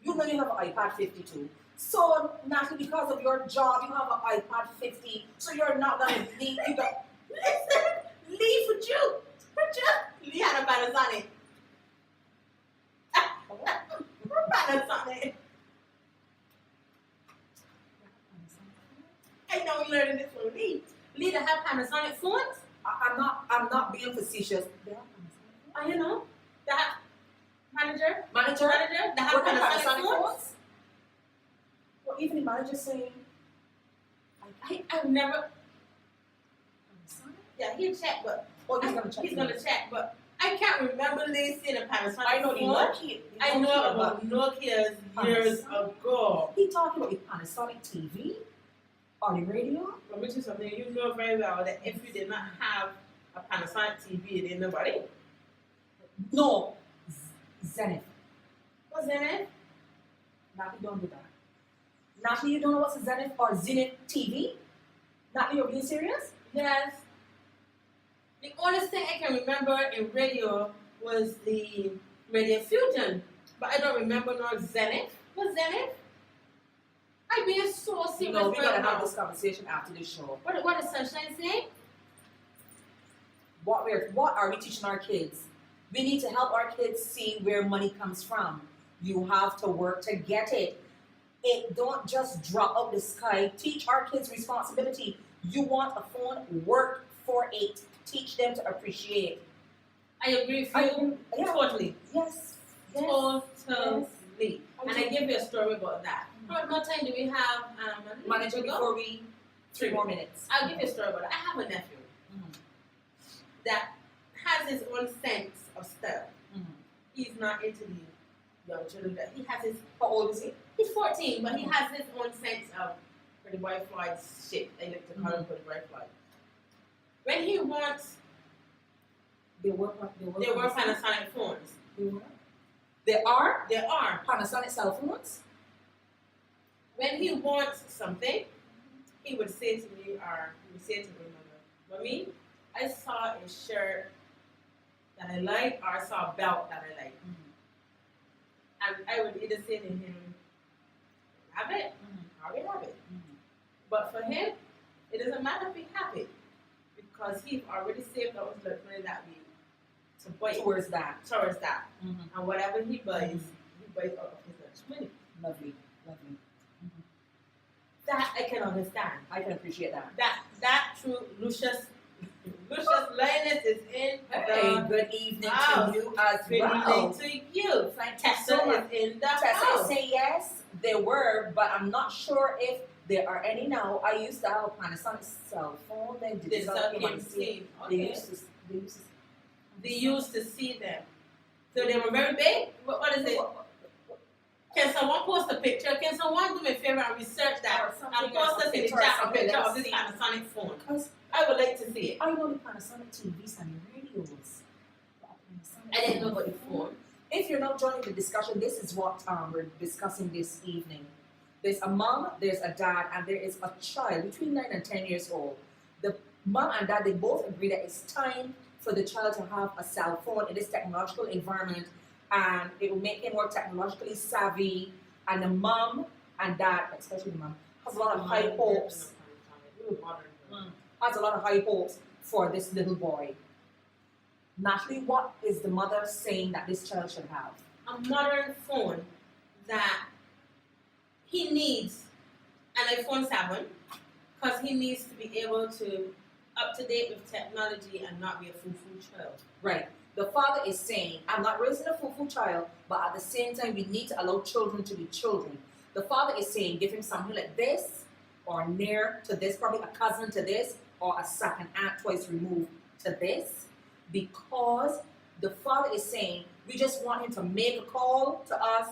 You know you have an iPad 52. So, Natalie, because of your job, you have an iPad 50. So you're not gonna leave. Listen, leave for you. Lee had a Panasonic. Panasonic. I know we learning this from Lee. Lee that have Panasonic phones. I'm not being facetious. Oh, you know that manager that have Panasonic phones. Well, even the manager saying, I've never. Yeah, he'll check, but he's gonna check, but I can't remember Lee seeing a Panasonic. I know Nokia. I know about Nokia's years ago. He talking about the Panasonic TV on the radio. Which is something you know very well that if you did not have a Panasonic TV, you didn't know about it. No, Zenith. What's Zenith? Natalie, don't do that. Natalie, you don't know what's a Zenith or Zenith TV? Natalie, you're being serious? Yes. The only thing I can remember in radio was the Radio Fusion, but I don't remember no Zenith. What's Zenith? I'm being so serious. No, we gotta have this conversation after this show. What does Sunshine say? What are we teaching our kids? We need to help our kids see where money comes from. You have to work to get it. It don't just drop out the sky. Teach our kids responsibility. You want a phone, work for it. Teach them to appreciate. I agree with you totally. Yes. Totally. And I give you a story about that. How much time do we have? Manager, before we 3 more minutes. I'll give you a story about it. I have a nephew that has his own sense of style. He's not into the young children. He has his. How old is he? He's 14, but he has his own sense of pretty boy Floyd shit. They like to call him pretty boy Floyd. When he wants They were Panasonic phones. They were. They are They are. Panasonic cell phones. When he wants something, he would say to me, or he would say to my mother, "Mommy, I saw a shirt that I like, or I saw a belt that I like." And I would either say to him, "Have it," or "We have it." But for him, it doesn't matter if we have it, because he's already saved up his money that week to buy Towards that. And whatever he buys out of his lunch money. Lovely, lovely. That I can understand. I can appreciate that. That true Lucius Lioness is in. Hey, good evening to you as Good well. evening to you. Tessa is in the Tessa house. say yes, there were, but I'm not sure if there are any now. I used to have a Panasonic cell phone. Then They used to see them. So they were very big. What is it? Can someone post a picture? Can someone do me a favor and research that and post us in the chat a picture of this Panasonic phone? Because I would like to see it. I know the Panasonic TVs and radios. I didn't know about the phone. If you're not joining the discussion, this is what we're discussing this evening. There's a mom, there's a dad, and there is a child between 9 and 10 years old. The mom and dad, they both agree that it's time for the child to have a cell phone in this technological environment, and it will make him more technologically savvy. And the mom and dad, especially the mom, has a lot of high hopes. Has a lot of high hopes for this little boy. Natalie, what is the mother saying that this child should have? A modern phone that he needs an iPhone 7 because he needs to be able to up to date with technology and not be a foo-foo child. Right. The father is saying, I'm not raising a foo-foo child, but at the same time, we need to allow children to be children. The father is saying, give him something like this, or near to this, probably a cousin to this, or a second aunt twice removed to this, because the father is saying, we just want him to make a call to us,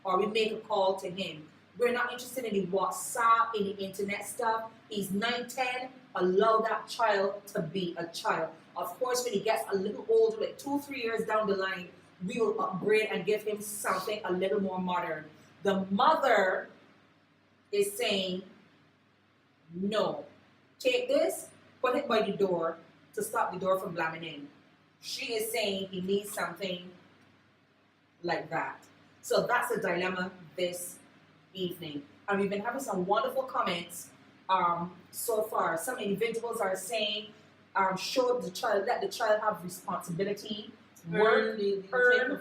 or we make a call to him. We're not interested in the WhatsApp, in the internet stuff. He's 9, 10. Allow that child to be a child. Of course, when he gets a little older, like 2, 3 years down the line, we will upgrade and give him something a little more modern. The mother is saying, no. Take this, put it by the door to stop the door from slamming in. She is saying he needs something like that. So that's the dilemma this evening. And we've been having some wonderful comments so far. Some individuals are saying, show the child, let the child have responsibility, work, earn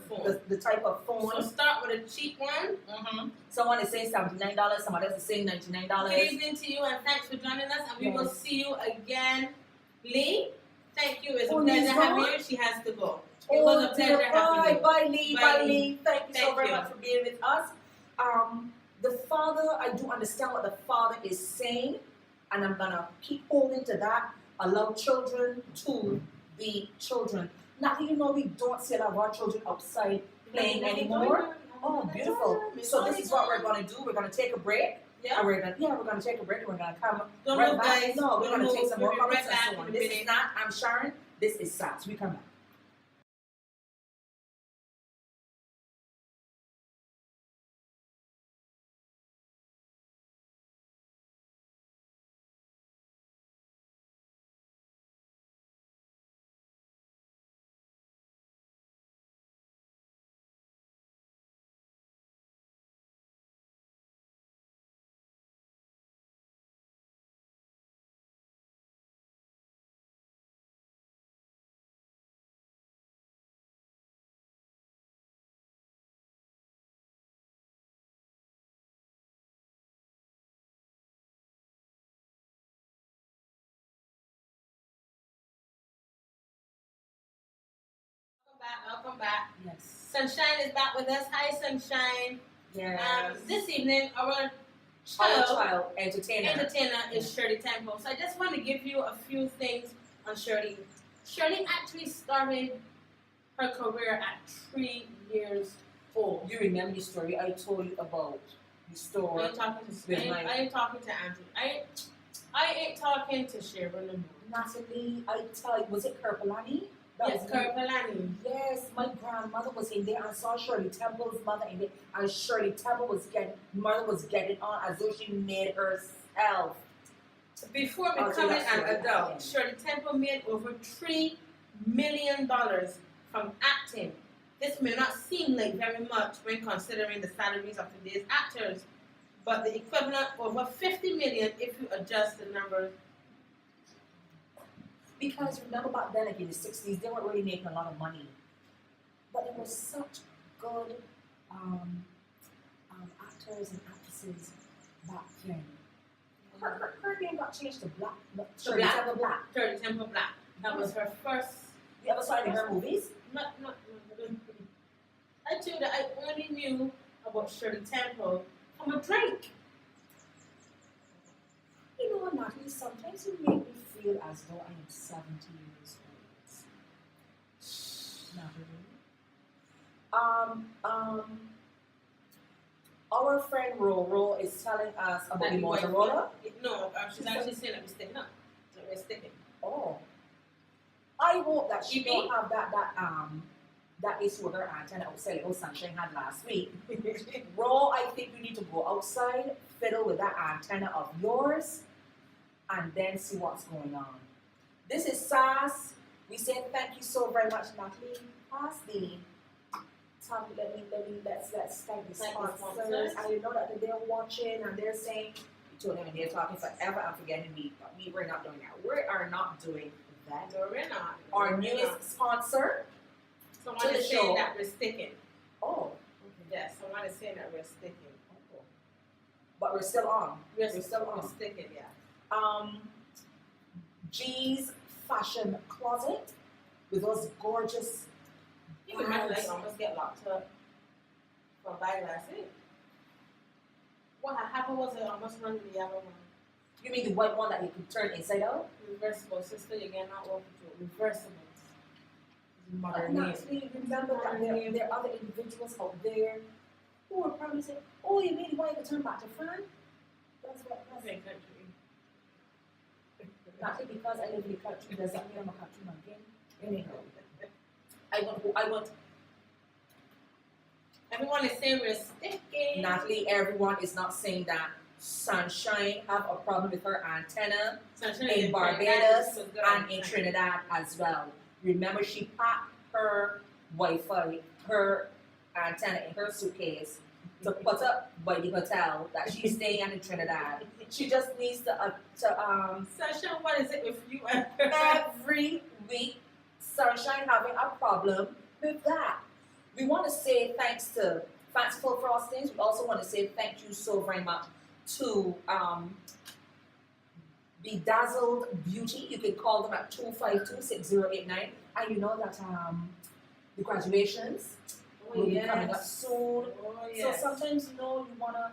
the type of phone. So start with a cheap one. Someone is saying $79, somebody else is saying $99. Good evening to you and thanks for joining us, and we will see you again. Lee, thank you. It's a pleasure having you. She has to go. It was a pleasure having you. Bye, Lee. Bye, Lee. Thank you so very much for being with us. The father, I do understand what the father is saying, and I'm going to keep holding to that. Allow children to be children. Now, you know, we don't see a lot of our children outside playing anymore. Oh, beautiful. So this is what we're going to do. We're going to take a break. Yeah. And we're going to take a break, and we're going to come Don't right move, back. guys. No, we're going to take some more We'll be comments right and so back on. in a This minute. is not, I'm Sharon. This is Sats. We come back. Welcome back. Yes. Sunshine is back with us. Hi, Sunshine. Yes. This evening, our Our child entertainer. is Shirley Temple. So I just want to give you a few things on Shirley. Shirley actually started her career at 3 years old. You remember the story I told you about the store? I ain't talking to Andrew. I ain't talking to Sharon no more. Natalie, I tell you, was it Kerpelani? That Yes, was Kirkland. Yes, my grandmother was in there. I saw Shirley Temple's mother in there, and Shirley Temple mother was getting on as though she made herself. Before Oh, so becoming that's an right. adult, Yeah. Shirley Temple made over $3 million from acting. This may not seem like very much when considering the salaries of today's actors, but the equivalent over 50 million if you adjust the numbers. Because remember back then, like in the 60s, they weren't really making a lot of money. But there were such good actors and actresses back then. Her name got changed to Black. Shirley Black. Temple Black. Shirley Temple Black. That was her first. You ever saw any of her movies? Not. I told you that I only knew about Shirley Temple from a drink. You know what, Natalie? Sometimes you make me feel as though I am 70 years old. Natalie. Our friend Roro is telling us about the Motorola. No, she's actually saying that we're sticking up. So we're sticking. Oh. I hope that she EP? don't have that issue with her antenna outside like Sunshine had last week. Ro, I think you need to go outside, fiddle with that antenna of yours, and then see what's going on. This is SAS. We say thank you so very much, Natalie. Pass the let's thank the sponsors. And you know that they're watching and they're saying, you told them and they're talking forever and forgetting me. But we're not doing that. We are not doing that. No, we're not. Our newest sponsor. Someone is saying that we're sticking. Oh. Yes, someone is saying that we're sticking. Oh. But we're still on. We're still on. We're sticking, yeah. G's Fashion Closet with those gorgeous. You can imagine I almost get locked up from buying last week. What had happened was I almost run the other one. You mean the white one that you can turn inside out? Reversible, sister, you get not walking through. Reversible. Naturally, remember that there are other individuals out there who are probably saying, oh, you really want to turn back to France? That's what I'm saying. Naturally, because I live in the country, does that mean I'm a countryman again? Anyhow. I want. Everyone is saying we're sticking. Natalie, everyone is not saying that. Sunshine have a problem with her antenna in Barbados and in Trinidad as well. Remember, she packed her Wi-Fi, her antenna in her suitcase to put up by the hotel that she's staying at in Trinidad. She just needs to Sunshine, what is it with you and every week, Sunshine having a problem with that. We want to say thanks to Fanciful Frostings. We also want to say thank you so very much to Bedazzled Beauty. You can call them at 252-6089. And you know that the graduations will be coming up soon. Oh, yes. So sometimes, you know, you want to,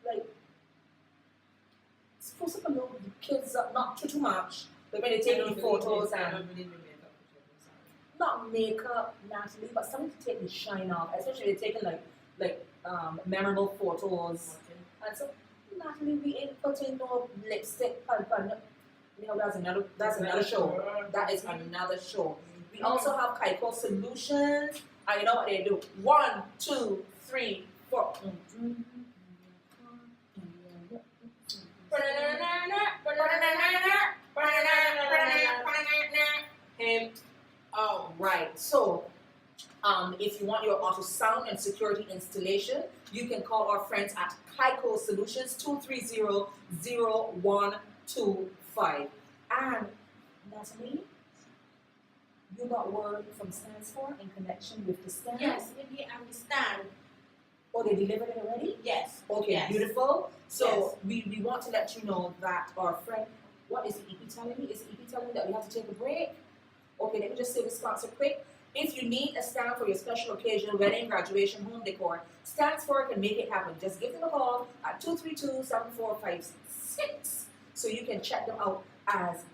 like, spruce up a little the kids up, not too much. But when they take the photos and not makeup, Natalie, but something to take the shine off, especially they're taking like memorable photos. And so, Natalie, we ain't putting no lipstick, you know, that's another show. That is another show. We also have Kaiko Solutions, and you know what they do? 1, 2, 3, 4. Right. So, if you want your auto sound and security installation, you can call our friends at Kaiko Solutions 230-0125. And Natalie, you got word from Stands For in connection with the stand? Yes, maybe I understand. Oh, they delivered it already? Yes. Okay, yes. Beautiful. So we want to let you know that our friend, what is the EP telling me? Is the EP telling me that we have to take a break? Okay, let me just say the sponsor quick. If you need a stand for your special occasion, wedding, graduation, home decor, Stands For can make it happen. Just give them a call at 232-7456 so you can check them out as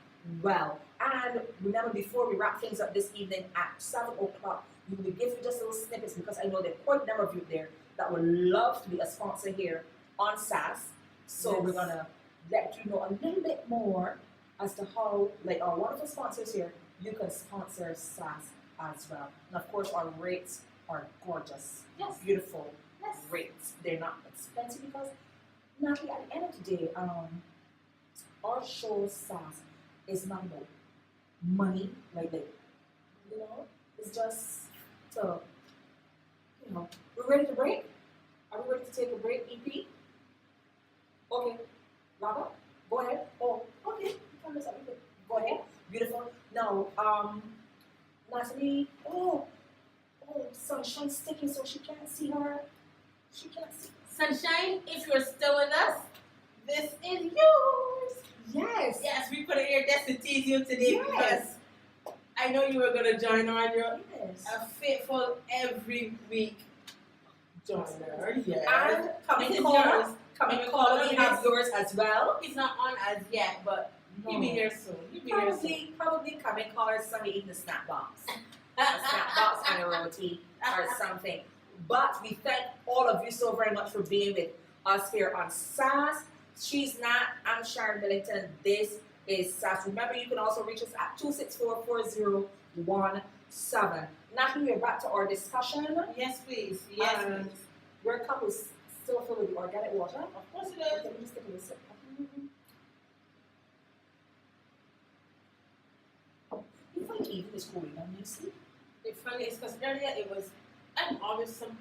well. And remember, before we wrap things up this evening at 7 o'clock, we will give you just little snippets because I know there are quite a number of you there that would love to be a sponsor here on SAS. So we're going to let you know a little bit more as to how, like our wonderful sponsors here, you can sponsor SAS as well. And of course, our rates are gorgeous, Yes. beautiful Yes. rates. They're not expensive because, Natalie, at the end of the day, our show SAS is not about money, it's just to, we're ready to break. Are we ready to take a break, EP? Okay, Lava, go ahead. Oh, okay, go ahead. Beautiful. Now, Natalie, Sunshine's sticking so she can't see her. She can't see. Sunshine, if you're still with us, this is yours. Yes. Yes, we put it here just to tease you today Yes. because I know you were going to join on. You're Yes. a faithful every week joiner. Yes. And This is caller, yours. we have yours as well. He's not on as yet, but he'll be here soon. He'll be here soon. Probably coming callers, somebody eating the snack box. A snack box and a roti or something. But we thank all of you so very much for being with us here on SAS. She's not. I'm Sharon Millington. This is SAS. Remember, you can also reach us at 264-4017. Natalie, we're back to our discussion. Yes, please. Yes, And please. your cup is still filled with the organic water. Of course it is. Let me just take a sip. You find even is going on, you see? It's funny, it's because earlier it was, I'm always some.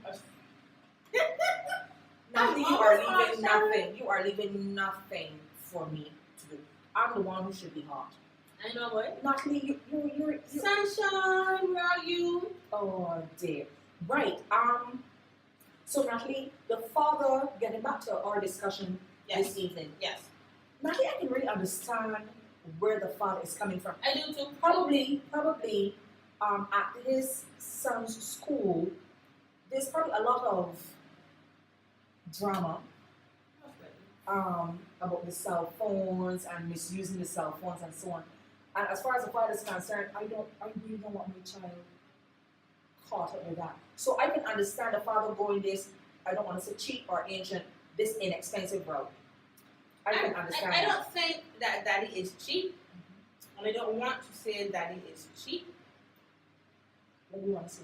Natalie, you are leaving nothing. You are leaving nothing for me to do. I'm the one who should be hot. I know what? Natalie, you're Sunshine, where are you? oh dear. Right. So Natalie, the father, getting back to our discussion this evening. Yes. Natalie, I can really understand where the father is coming from. I do too. Probably, at his son's school, there's probably a lot of drama about the cell phones and misusing the cell phones and so on. And as far as the father is concerned, I really don't want my child caught up with that. So I can understand the father going this, I don't want to say cheap or ancient, this inexpensive route. I can understand I that. don't think that daddy is cheap. And I don't want to say daddy is cheap. What do you want to say?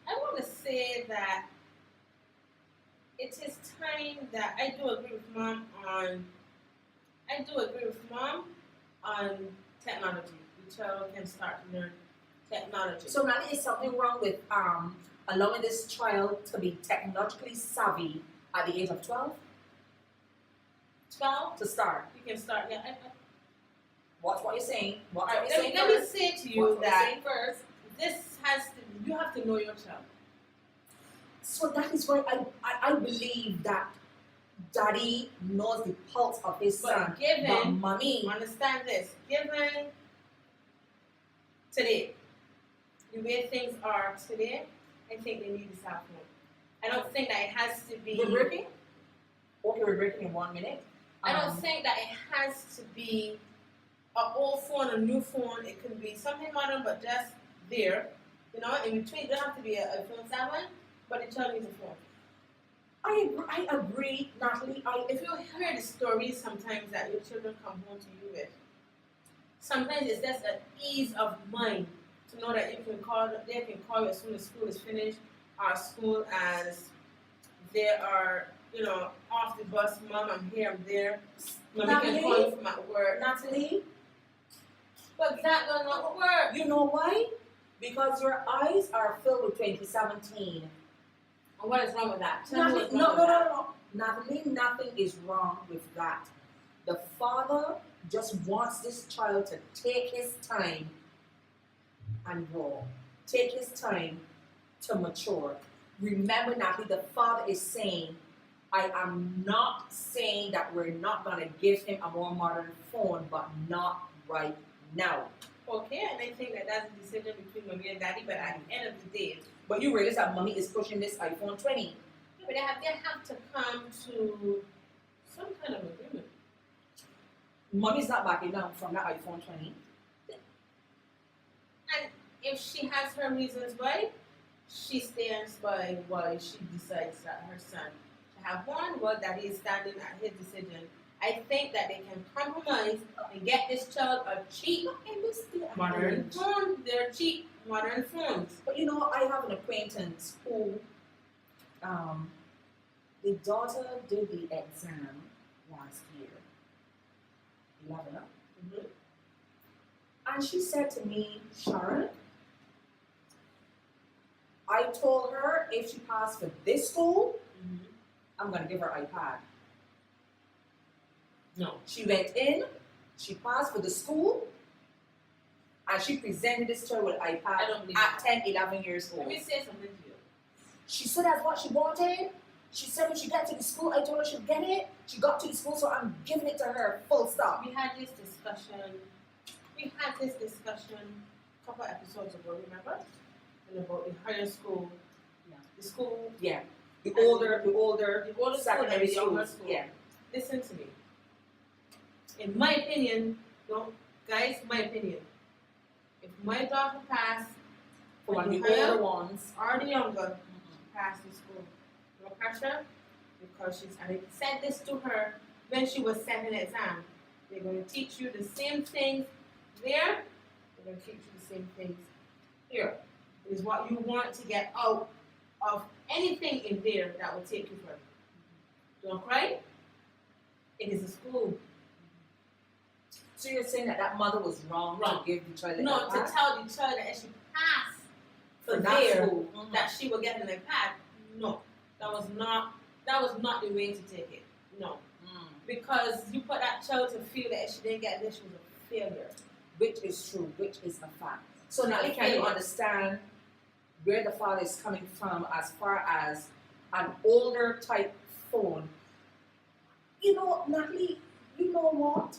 I want to say that it is time that I do agree with mom on technology. The child can start to learn technology. So now is something wrong with allowing this child to be technologically savvy at the age of 12? 12, To start. you can start. Yeah. Watch what you're saying. Watch All what right, you're let saying me first. say to Watch you what you're that saying first. you have to know your child. So that is why I believe that daddy knows the pulse of his son. But given, mommy, understand this, given today, the way things are today, I think they need this cell phone. I don't think that it has to be. we're breaking? Okay, we're breaking in 1 minute. I don't think that it has to be an old phone, a new phone. It can be something modern, but just there. You know, in between, it doesn't have to be a phone 7, but the child needs a phone. I agree, Natalie. If you hear the stories sometimes that your children come home to you with, sometimes it's just an ease of mind to know that they can call you as soon as school is finished, or school as they are, off the bus, mom, I'm here, I'm there. Mommy can call you from at work. Natalie, But that will not work. you know why? Because your eyes are filled with 2017. And what is wrong with that? Tell me Natalie, what's wrong with that. no. Natalie, nothing is wrong with that. The father just wants this child to take his time and grow. Take his time to mature. Remember, Natalie, the father is saying, I am not saying that we're not going to give him a more modern phone, but not right now. Okay, and I think that that's a decision between mommy and daddy, but at the end of the day, But you realize that mommy is pushing this iPhone 20. but they have to come to some kind of agreement. Mommy's not backing down from that iPhone 20. And if she has her reasons why, she stands by why she decides that her son should have one. Well, daddy is standing at his decision. I think that they can compromise and get this child a cheap modern phone. They're cheap modern phones. But you know, I have an acquaintance who, the daughter did the exam last year, 11, and she said to me, Sharon, I told her if she passed for this school, I'm going to give her iPad. No. She went in, she passed for the school, and she presented this child with iPad at 10, 11 years old. Let me say something to you. She said that's what she wanted. She said when she got to the school, I told her she'd get it. She got to the school, so I'm giving it to her, full stop. We had this discussion a couple episodes ago, remember? And about the higher school. Yeah. The school. Yeah. The older school and secondary the younger schools. school. Yeah. Listen to me. In my opinion, guys, my opinion. If my daughter passed For one of the higher older ones. or the younger, passed the school. No pressure, because and I said this to her when she was setting the exam. They're going to teach you the same things there. They're going to teach you the same things here. It is what you want to get out of anything in there that will take you further. Don't cry. It is a school. So you're saying that mother was wrong to give the child No, iPad? to tell the child that if she passed For for that there, school. that she will get an iPad. No, that was not the way to take it. No, because you put that child to feel that if she didn't get this, she was a failure. Which is true, which is a fact. So Natalie, can you understand where the father is coming from as far as an older type phone? You know, Natalie, you know what?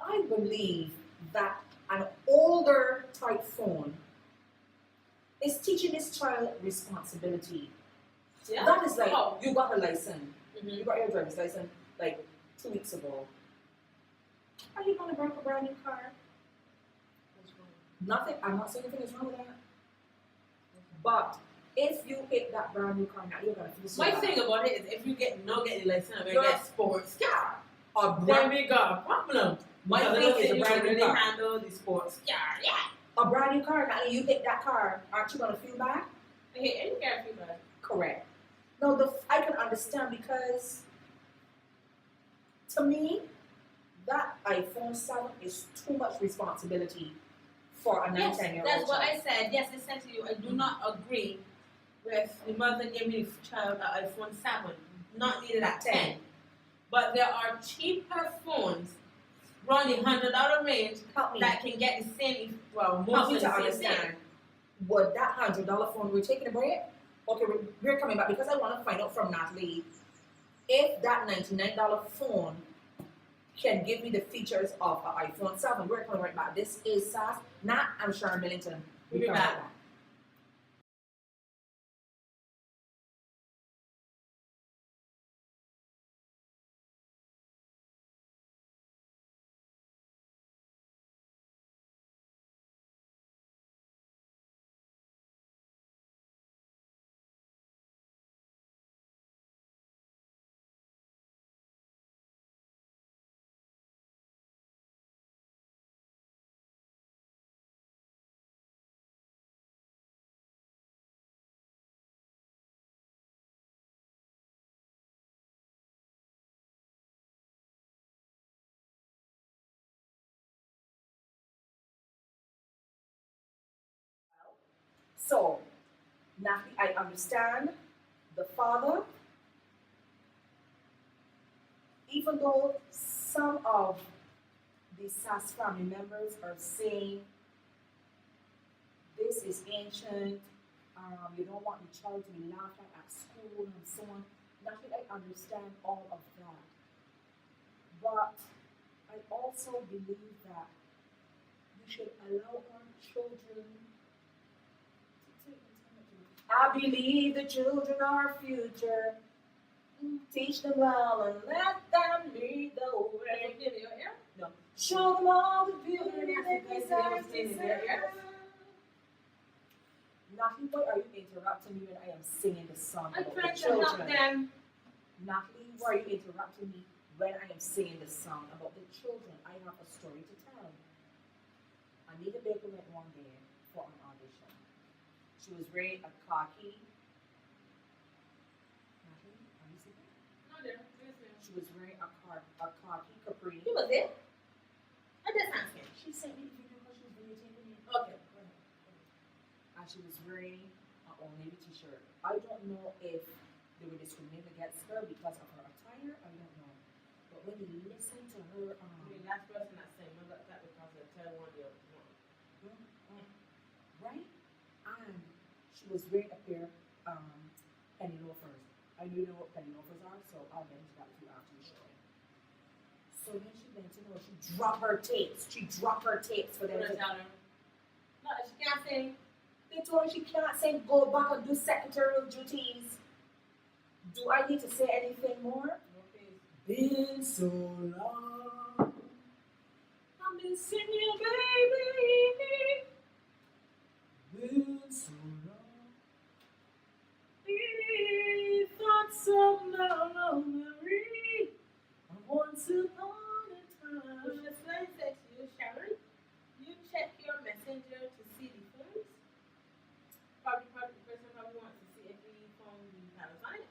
I believe that an older type phone is teaching this child responsibility. Yeah. That is like, you got a license. Mm-hmm. You got your driver's license like 2 weeks ago. Are you going to break a brand new car? Nothing. I'm not saying anything is wrong with that. But if you hit that brand new car, now you're going to feel so My bad. thing about it is if you not get the license, you get sports car. A Then we got a problem. My Because thing I don't is think a you brand can new really car. handle the sports car. Yeah. A brand new car, now you hit that car, aren't you going to feel bad? I hate any car feel bad. Correct. No, I can understand because to me, that iPhone 7 is too much responsibility for a 9, 10-year-old That's what child. I said. Yes, I said to you, I do not agree with the mother giving the child an iPhone 7, not needed at 10. But there are cheaper phones running $100 range Help me. that can get the same, well, Help most me of to the same understand. thing. Would that $100 phone, we're taking a break? Okay, we're coming back because I want to find out from Natalie if that $99 phone can give me the features of an iPhone 7. We're coming right back. This is SAS. I'm Sharon Millington. We'll be coming back. So, Natalie, I understand the father, even though some of the SAS family members are saying this is ancient, you don't want the child to be laughed at school and so on. Natalie, I understand all of that. But I also believe that we should allow our children to take the time to. I believe the children are our future. Teach them well and let them lead the way. No. Show them all the beauty that resides inside. Natalie, why are you interrupting me when I am singing the song I'm about the trying to children? help them. Natalie, why are you interrupting me? when I am singing the song about the children, I have a story to tell. Anita Baker went one day for an audition. She was wearing a khaki. Natalie, are you sitting? No, there. Listen. She was wearing a khaki capri. You was there? I just asking. She sent me the video because she was videotaping me. Okay. Go ahead. And she was wearing an Old Navy t-shirt. I don't know if they were discriminating against her because of her attire. I don't know. But when you listen to her, The last person that said was that because of Taiwan, the other one. right? And she was wearing a pair of penny loafers. I knew you know what penny loafers are, so I'll get into that with you after the show. So then she went to know she dropped her tapes. She dropped her tapes for them to tell her. No, she can't sing. They told her she can't sing, go back and do secretarial duties. Do I need to say anything more? Been so long. I'm missing you, baby. Been so long. The thoughts of memory of once upon a time. When the slide said to you, Sharon, you check your messenger to see the phones. Probably the person probably wants to see every phone you have on it.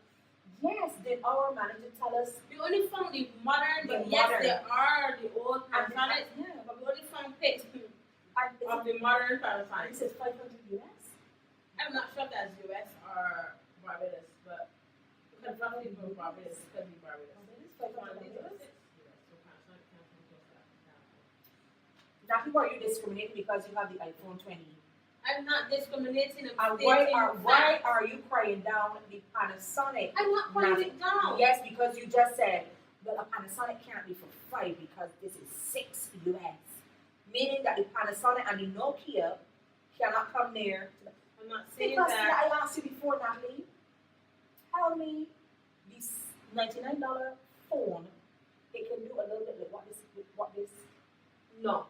Yes, did our manager tell us? We only found the modern, The but yes, modern. there are the old Panasonic, Yeah. but we only found pics And of the modern it Panasonic. says 500 US. I'm not sure if that's US or Barbados, but because roughly from Barbados, it could be Barbados. It is One 500 of these are US. 6 US, so Panasonic can't come close to that. Now, people are you discriminating because you have the iPhone 20? I'm not discriminating. And stating why facts. are you crying down the Panasonic? I'm not putting it down. Yes, because you just said, well, a Panasonic can't be for 5 because this is 6 US. Meaning that the Panasonic and the Nokia cannot come near. I'm not saying Because that. I asked you before, Natalie, tell me this $99 phone, it can do a little bit like what this. No.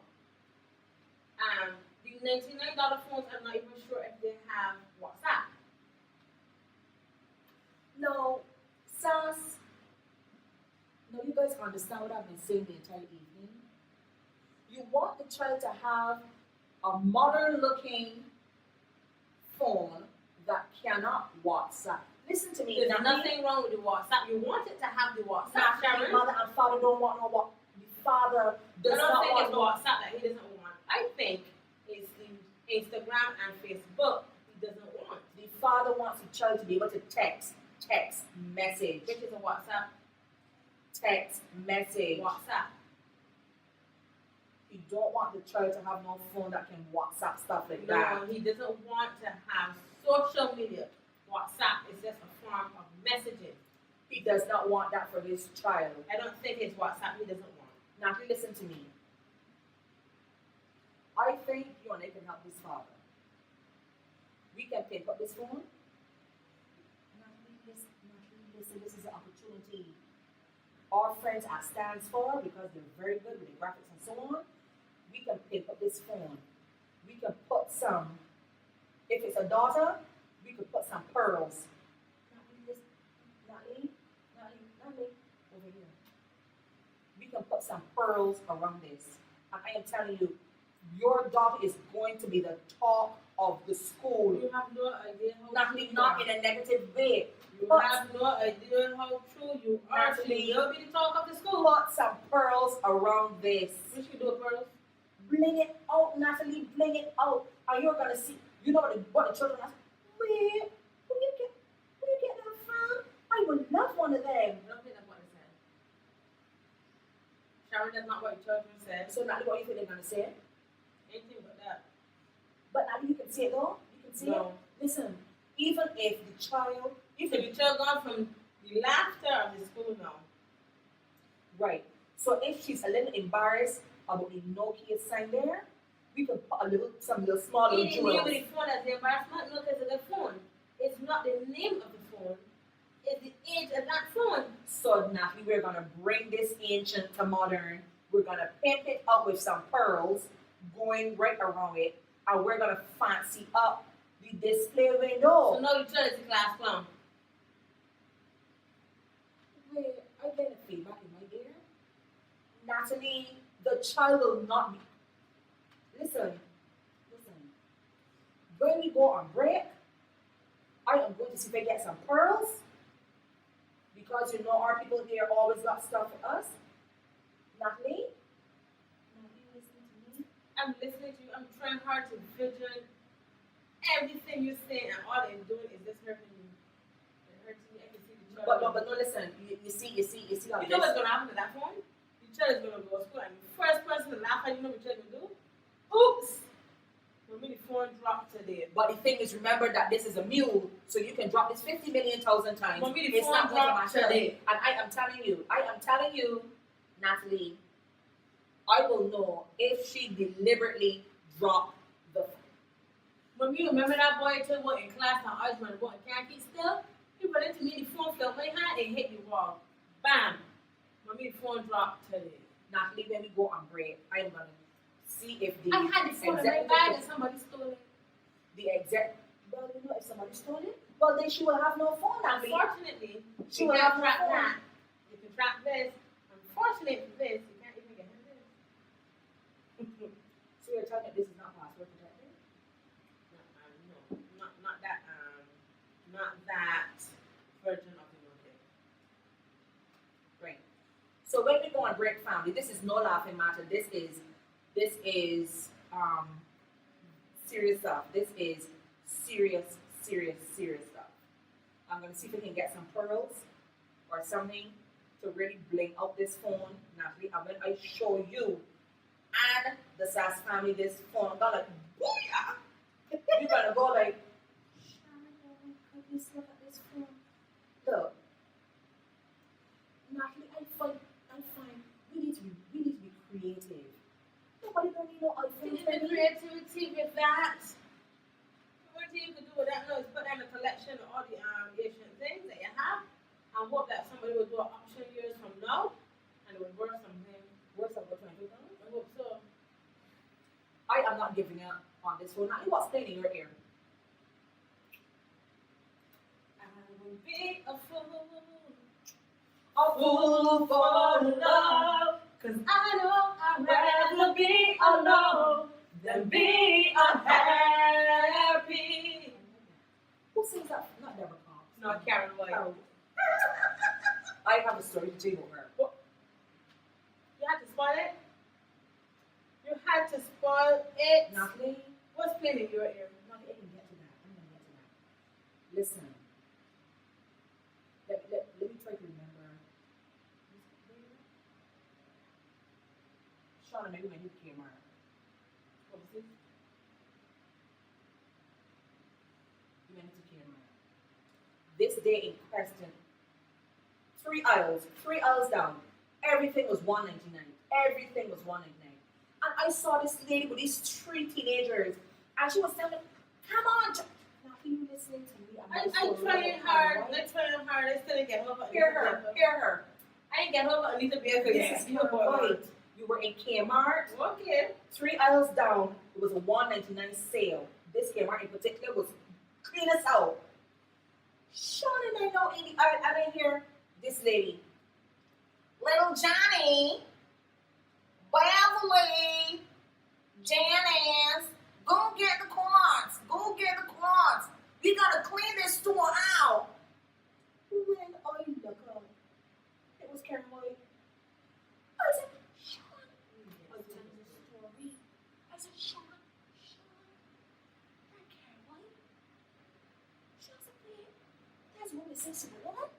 The $99 phones, I'm not even sure if they have WhatsApp. No, Sass. No, you guys understand what I've been saying the entire evening. You want the child to have a modern looking phone that cannot WhatsApp. Listen to me. There's nothing wrong with the WhatsApp. You want it to have the WhatsApp, Natalie, Sharon. mother and father don't want no what. The father I does don't not think want it's no. WhatsApp that he doesn't want. I think it's the Instagram and Facebook he doesn't want. The father wants the child to be able to text message, Which is a WhatsApp. text message. WhatsApp. You don't want the child to have no phone that can WhatsApp stuff like that. No, he doesn't want to have social media. WhatsApp is just a form of messaging. He does not want that for his child. I don't think it's WhatsApp he doesn't want. Now, if you listen to me, I think you and I can help this father. We can pick up this phone. Natalie, listen, this is an opportunity. Our friends at Stands For, because they're very good with the graphics and so on, we can pick up this phone. We can put some, if it's a daughter, we could put some pearls. Natalie, over here. We can put some pearls around this. And I am telling you, your daughter is going to be the talk of the school. You have no idea how Natalie, true not you in a negative way. You But have no idea how true you are. Natalie, You'll be the talk of the school. put some pearls around this. We should do pearls. Bling it out, Natalie, bling it out. And you're gonna see, you know what the children ask, where you get that from? I would love one of them. I don't think that's what it said. Sharon, that's not what your children said. So Natalie, what do you think they're gonna say? Anything but that. But Natalie, you can see it though. You can see it. No. Listen, even if the child, So the child gone from the laughter of the school now. right. So if she's a little embarrassed about the Nokia sign there, we can put some little small little He didn't name jewels. the phone as the embarrassment. No, because of the phone. It's not the name of the phone. It's the age of that phone. So Natalie, we're gonna bring this ancient to modern. We're gonna pimp it up with some pearls going right around it, and we're gonna fancy up the display window. So now the child is a class clown. Wait, I get a feedback in my ear. Natalie, the child will not be. Listen. When we go on break, I am going to see if I get some pearls. Because you know our people here always got stuff for us. Natalie? Listening to me? I'm listening to you. I'm trying hard to vision everything you're saying, and all they're doing is just hurting me. They're hurting me. I can see the child. But no, listen. You see how you know what's gonna happen to that phone? Your child is gonna go to school, and the first person to laugh at you know what your child will do? Oops! For me, the phone dropped today. But the thing is, remember that this is a mule, so you can drop this 50 million thousand times. For me, the it's phone not going to dropped matter. today. And I am telling you, Natalie, I will know if she deliberately dropped the phone. When you remember that boy told what in class and I was going to go and can't keep still, he ran into me, the phone fell my hand and hit the wall. Bam! When the phone dropped today. Natalie, when we go on break, I am going to see if the I had the phone in my bag and somebody stole it. The exact, well, you know, if somebody stole it, well, then she will have no phone, Natalie. Unfortunately, she will have no track phone. that. You can track this. Unfortunately for this, you can't even get him this. So you're telling me this is not password protected? No, not that version of the model. Right. So when we go on break, family, this is no laughing matter. This is serious stuff. This is serious stuff. I'm gonna see if we can get some pearls or something to really bling out this phone, Natalie. And when I show you and the SAS family this phone, I'm gonna booyah! You're gonna go like, Sharon, oh my goodness, look at this phone. Look, Natalie, I find we need to be creative. Nobody don't need no iPhone. The creativity with that. What you could do with that now is put down a collection of all the Asian things that you have and hope that somebody will do an auction years from now and it will worth something. Worth something, $22? I hope so. I am not giving up on this phone. Natalie, what's playing in your ear? I will be a fool For love, 'cause I know I'd rather be alone than be unhappy. Who sings that? Not Deborah Cox. Not Karen White. Carol. I have a story to tell you about her. You had to spoil it? You had to spoil it? Natalie, What's playing in your ear? Natalie, I'm gonna get to that. Listen. Let me try to remember. Shauna, maybe when you came out. What was this? You went to camera. This day in question, 3 aisles down. Everything was $1.99. Everything was $1.99. And I saw this lady with these 3 teenagers, and she was telling me, "Come on, now you listening to me? I'm trying hard. I'm trying hard. I still didn't get over. Hear her. I ain't get over Anita Baker This yet. is your point. You were in Kmart. Okay. 3 aisles down, it was a $1.99 sale. This Kmart in particular was clean as out. Sean and I know I didn't hear this lady. Little Johnny, Beverly, Janice, go get the cloths. Go get the cloths. We gotta clean this store out. When I look up, it was Karen White. I said, Sean, I said, Sean, that Karen White. She was like, that's what we say, Superwoman.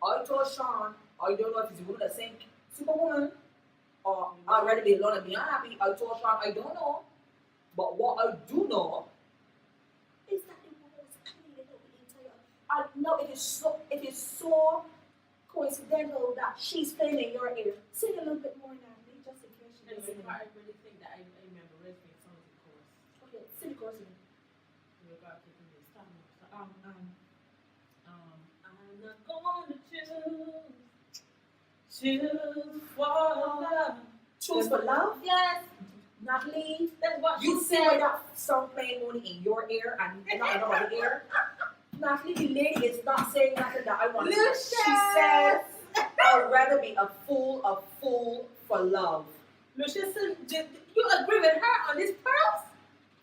I told Sean, I don't know if he's a woman that saying Superwoman or I'd rather be alone and be unhappy. I told Sean, I don't know. But what I do know is that the woman was cleaning up the entire. I know it is so coincidental that she's playing in your ear. Sing a little bit more now, just in case she doesn't. I really think that I remember listening to some of the chorus. Okay, sing the chorus again. We're about to do this. Stop. I'm not going to choose for love. Choose for love? Yes. Natalie, That's what you she see said. why that song playing only in your ear and not in our ear? Natalie, the lady is not saying nothing that I want to say. She says, I'd rather be a fool for love. Lucius, you agree with her on this pearls?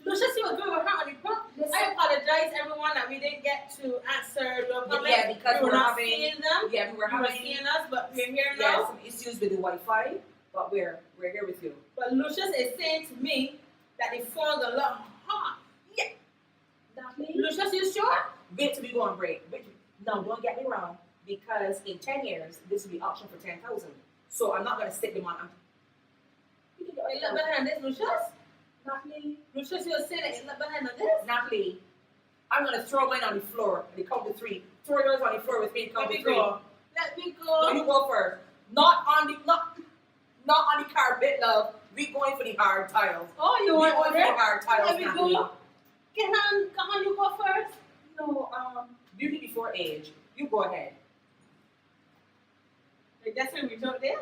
Lucius, you agree with her on the pearls? I apologize, everyone, that we didn't get to answer your comments. Yeah, because we were not having, seeing them. yeah, we were You were having seeing us, but we're here yeah, now. some issues with the Wi-Fi, but we're here with you. But Lucius is saying to me that the phone's a lot hot. Yeah. Natalie? Lucius, you sure? Wait till we go on break. No, don't get me wrong, because in 10 years, this will be auctioned for 10,000. So I'm not going to stick them on. You look better than this, Lucius? Natalie? Lucius, you're saying that it look better than this? Natalie, I'm going to throw mine on the floor. And count to 3. Throw yours on the floor with me. Count to 3. Let me go. No, you go first. Not on the carpet, love. We going for the hard tiles. Oh, you want going for the hard tiles, Let me Natalie. go. Come on, you go first. No, beauty before age. You go ahead. That's when we took there.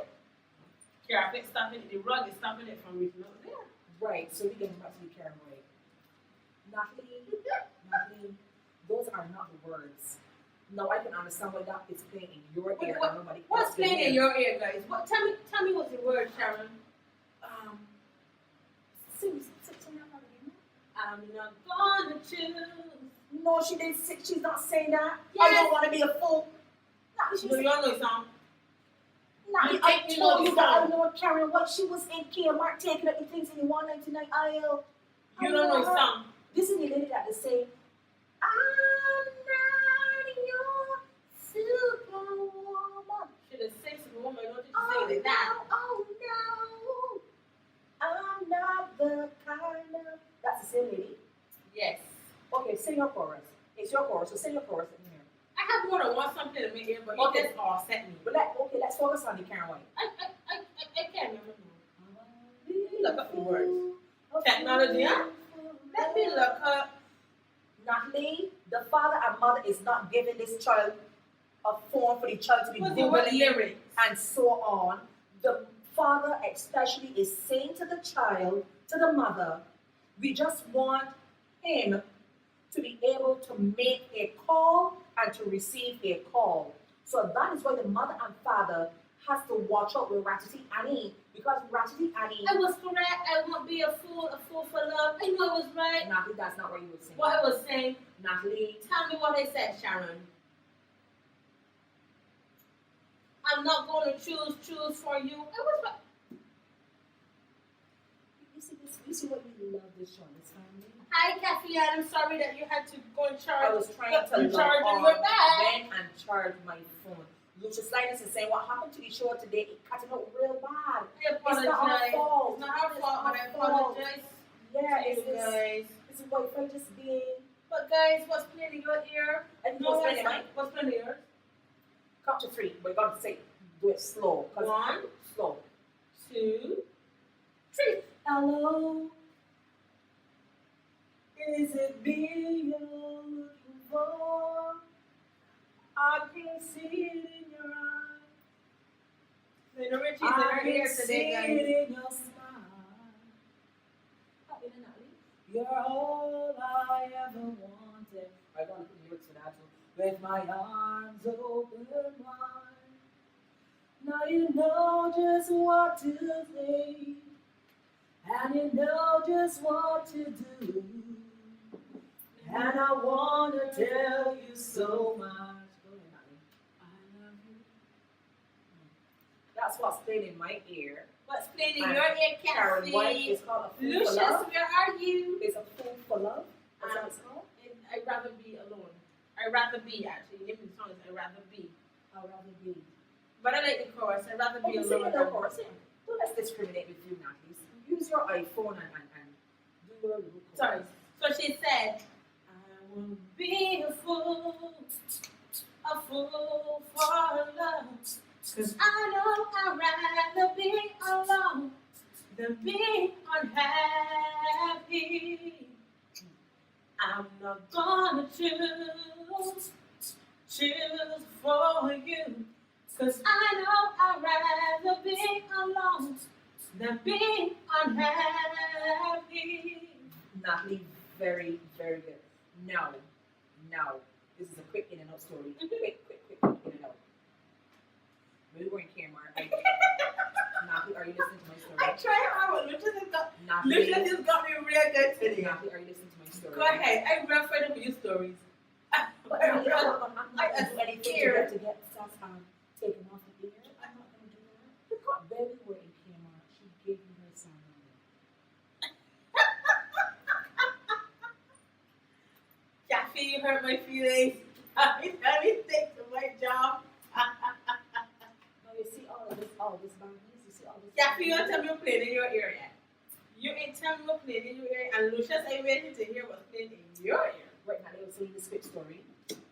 Carpet stopping it. The rug is stopping it from reaching out there. Right, so we get back to the camera. Natalie, those are not the words. No, I can understand why that is playing in your ear and nobody else. What's playing in your ear, guys? Tell me what's the word, Sharon. Sing that part again. I'm not gonna choose. No, she didn't. She's not saying that. Yes. I don't want to be a fool. Do you all know the song? I told you that I know Karen what she was in Kmart taking up the things in the 199 aisle. You don't know the song. This is the lady that they say, I'm not your superwoman. Should have said superwoman, don't you say it like that? Oh no, I'm not the kind of. That's the same lady. Yes. Okay, sing your chorus. It's your chorus, so sing your chorus in here. I have more than one something to make it, but Okay. you just offset me. But let's focus on the Karen White. I can't remember. Look up the words. Technology, huh? Let me look up. Natalie, the father and mother is not giving this child a form for the child to be What lyrics? and so on. The father especially is saying to the child, to the mother, we just want him to be able to make a call and to receive a call. So that is why the mother and father has to watch out with Ratchetty Annie, because Ratchetty Annie. I was correct. I won't be a fool for love. I know I was right. Natalie, that's not what you were saying. What I was saying. Natalie. Tell me what I said, Sharon. I'm not going to choose for you. I was right. You see what we love this show, this family? Hi, Kathy, I'm sorry that you had to go and charge. I was trying to charge log your on bag. then and charge my phone. Lucius Linus is saying what happened to the show today, it cutting out real bad. I apologize. It's not our fault. It's not our fault, but I apologize. Yeah, to you guys. It's Wi-Fi just being. But guys, what's playing in your ear? And No, what's playing in mine? what's playing in yours? Count to 3, but you gotta say, do it slow. 'Cause 1, slow. 2, 3. Hello. Is it me you're looking for? I can see it in your eyes. Little Richie's in her ear today, see guys. it in your smile. You're all I ever wanted. I gotta put lyrics for that too. With my arms open wide. Now you know just what to think. And you know just what to do. And I want to tell you so much. Go ahead, honey. I love you. That's what's playing in my ear. What's playing in And your ear, Karen White Kathy? is called A Fool Lucius, for Love. where are you? It's A Fool for Love. That's what it's called. I'd rather be alone. I'd rather be, actually. Give me the song is I'd rather be. I'd rather be. But I like the chorus. I'd rather be Okay, sing alone. it, of course. Don't let's discriminate with you, Natalie. Use your iPhone and do your little chorus. Sorry. So she said, I will be a fool for love. 'Cause I know I'd rather be alone than be unhappy. I'm not gonna choose for you. 'Cause I know I'd rather be alone than be unhappy. Natalie, very, very good. Now, this is a quick in and out story. Quick in and out. We were in Kmart. Natalie, are you listening to my story? I try hard. Lucius has got Natalie, me real good today. Natalie, are you listening to my story? Go ahead. I'm real afraid of your stories. But Natalie, I'm not going to do anything to get Sass taken off the air. I'm not going to do that. When we were in Kmart, she gave me her son number. Kathy, you hurt my feelings. Let me take to my job. Now you see all this Barbies, you see all this. Kathy, you don't tell me you're playing in your area. You ain't telling me you're playing in your area. And Lucius, I waited to hear what's playing in your ear. Right now, they were saying the script story.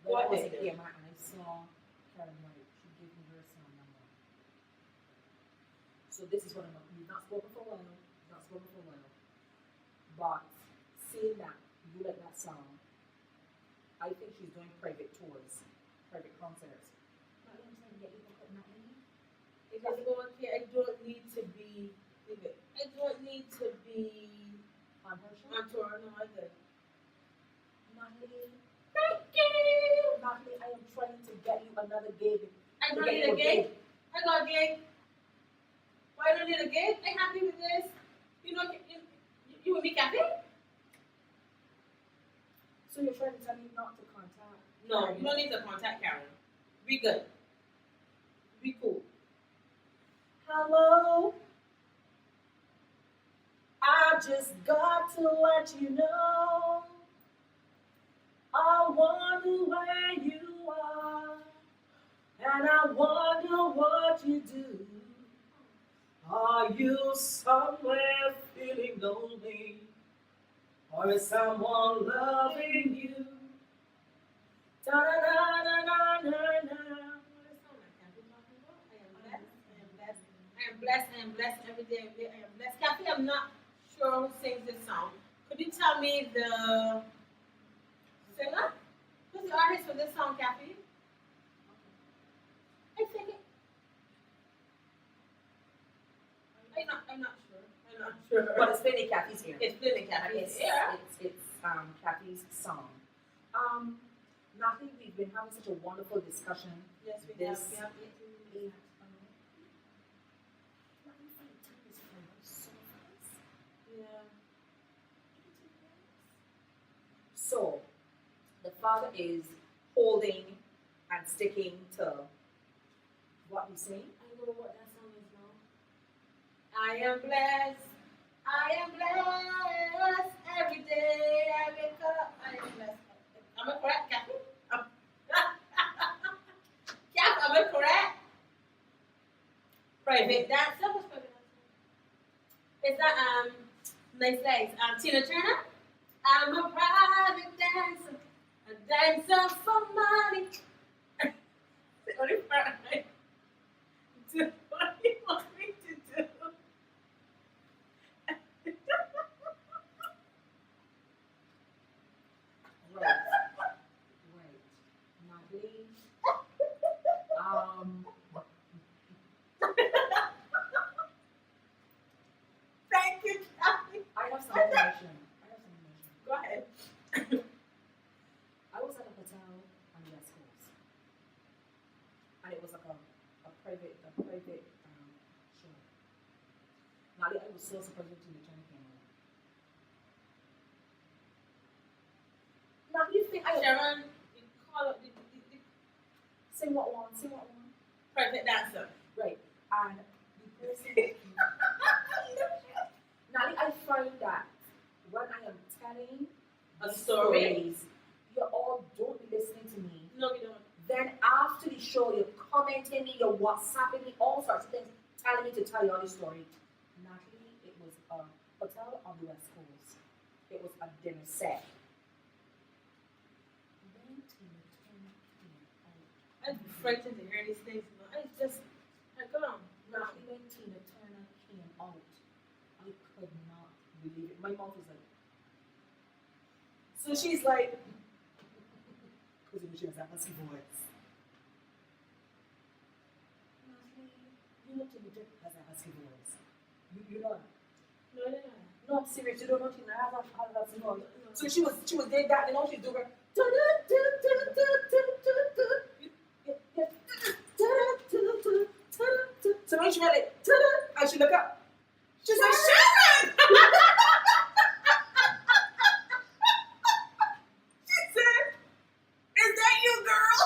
What When I was is in it? Kmart and I saw Karen White, she gave me her son number. So this is what I'm. We've not spoken for a while. But seeing that you like that song, I think she's doing private tours, private concerts. Now, I'm trying to get you hooked up, Natalie. Because I don't need to be. I don't need to be On her show. on tour. No, I don't. Natalie, Thank you. Natalie, I am trying to get you another gig. I don't need a gig. I got a gig. Why don't need a gig? I'm happy with this. You know, you and me, Kathy? So you're trying to tell me not to contact? No, you don't need to contact Karen. Be good. Be cool. Hello. I just got to let you know. I wonder where you are, and I wonder what you do. Are you somewhere feeling lonely, or is someone loving you? Da da da da da da da. I am blessed every day. I am blessed. Kathy, I'm not sure who sings this song. Could you tell me the singer? Who's the artist for this song, Kathy? I think it. I'm not sure. But it's playing in Kathy's ear. It's playing in Kathy's It's ear. Kathy's song. Natalie, we've been having such a wonderful discussion. Yes, we This have. We have 18 minutes. Yeah. So, the father is holding and sticking to what we say. I know what that song is now. I am blessed. I am blessed every day I wake up. I am blessed. Am I correct, Kathy? Kath, am I correct? Private dancer. What's private dancer? Is that nice legs? Tina Turner. I'm a private dancer, a dancer for money. The only part I do what you want me to do. Right. Natalie. Thank you, Kathy. I have some information. Go ahead. I was at a hotel on the West Coast, and it was like a private show. Natalie, I was so surprised when the China came out. Now you think I Sharon, you call up the sing what one? private dancer. Right, and the person. Natalie, I find that when I am telling A these story? stories, you all don't be listening to me. No, we don't. Then after the show, you're commenting me, you're WhatsApping me, all sorts of things, telling me to tell you all the story. Natalie, it was a hotel on the West Coast. It was a dinner set. Then Tina Turner came out. I'm frightened to hear these things. I just, go on. Natalie, when Tina Turner came out, I could not believe it. My mouth was like. So she's like, because she has that husky voice. Natalie, you know Tina Turner has a husky voice. You know that? No. No, I'm serious. You don't know Tina has a husky voice. So she was doing that, and all she's doing her. she went like, ta-da, and she looked up. She said, Sharon! She said, is that you, girl?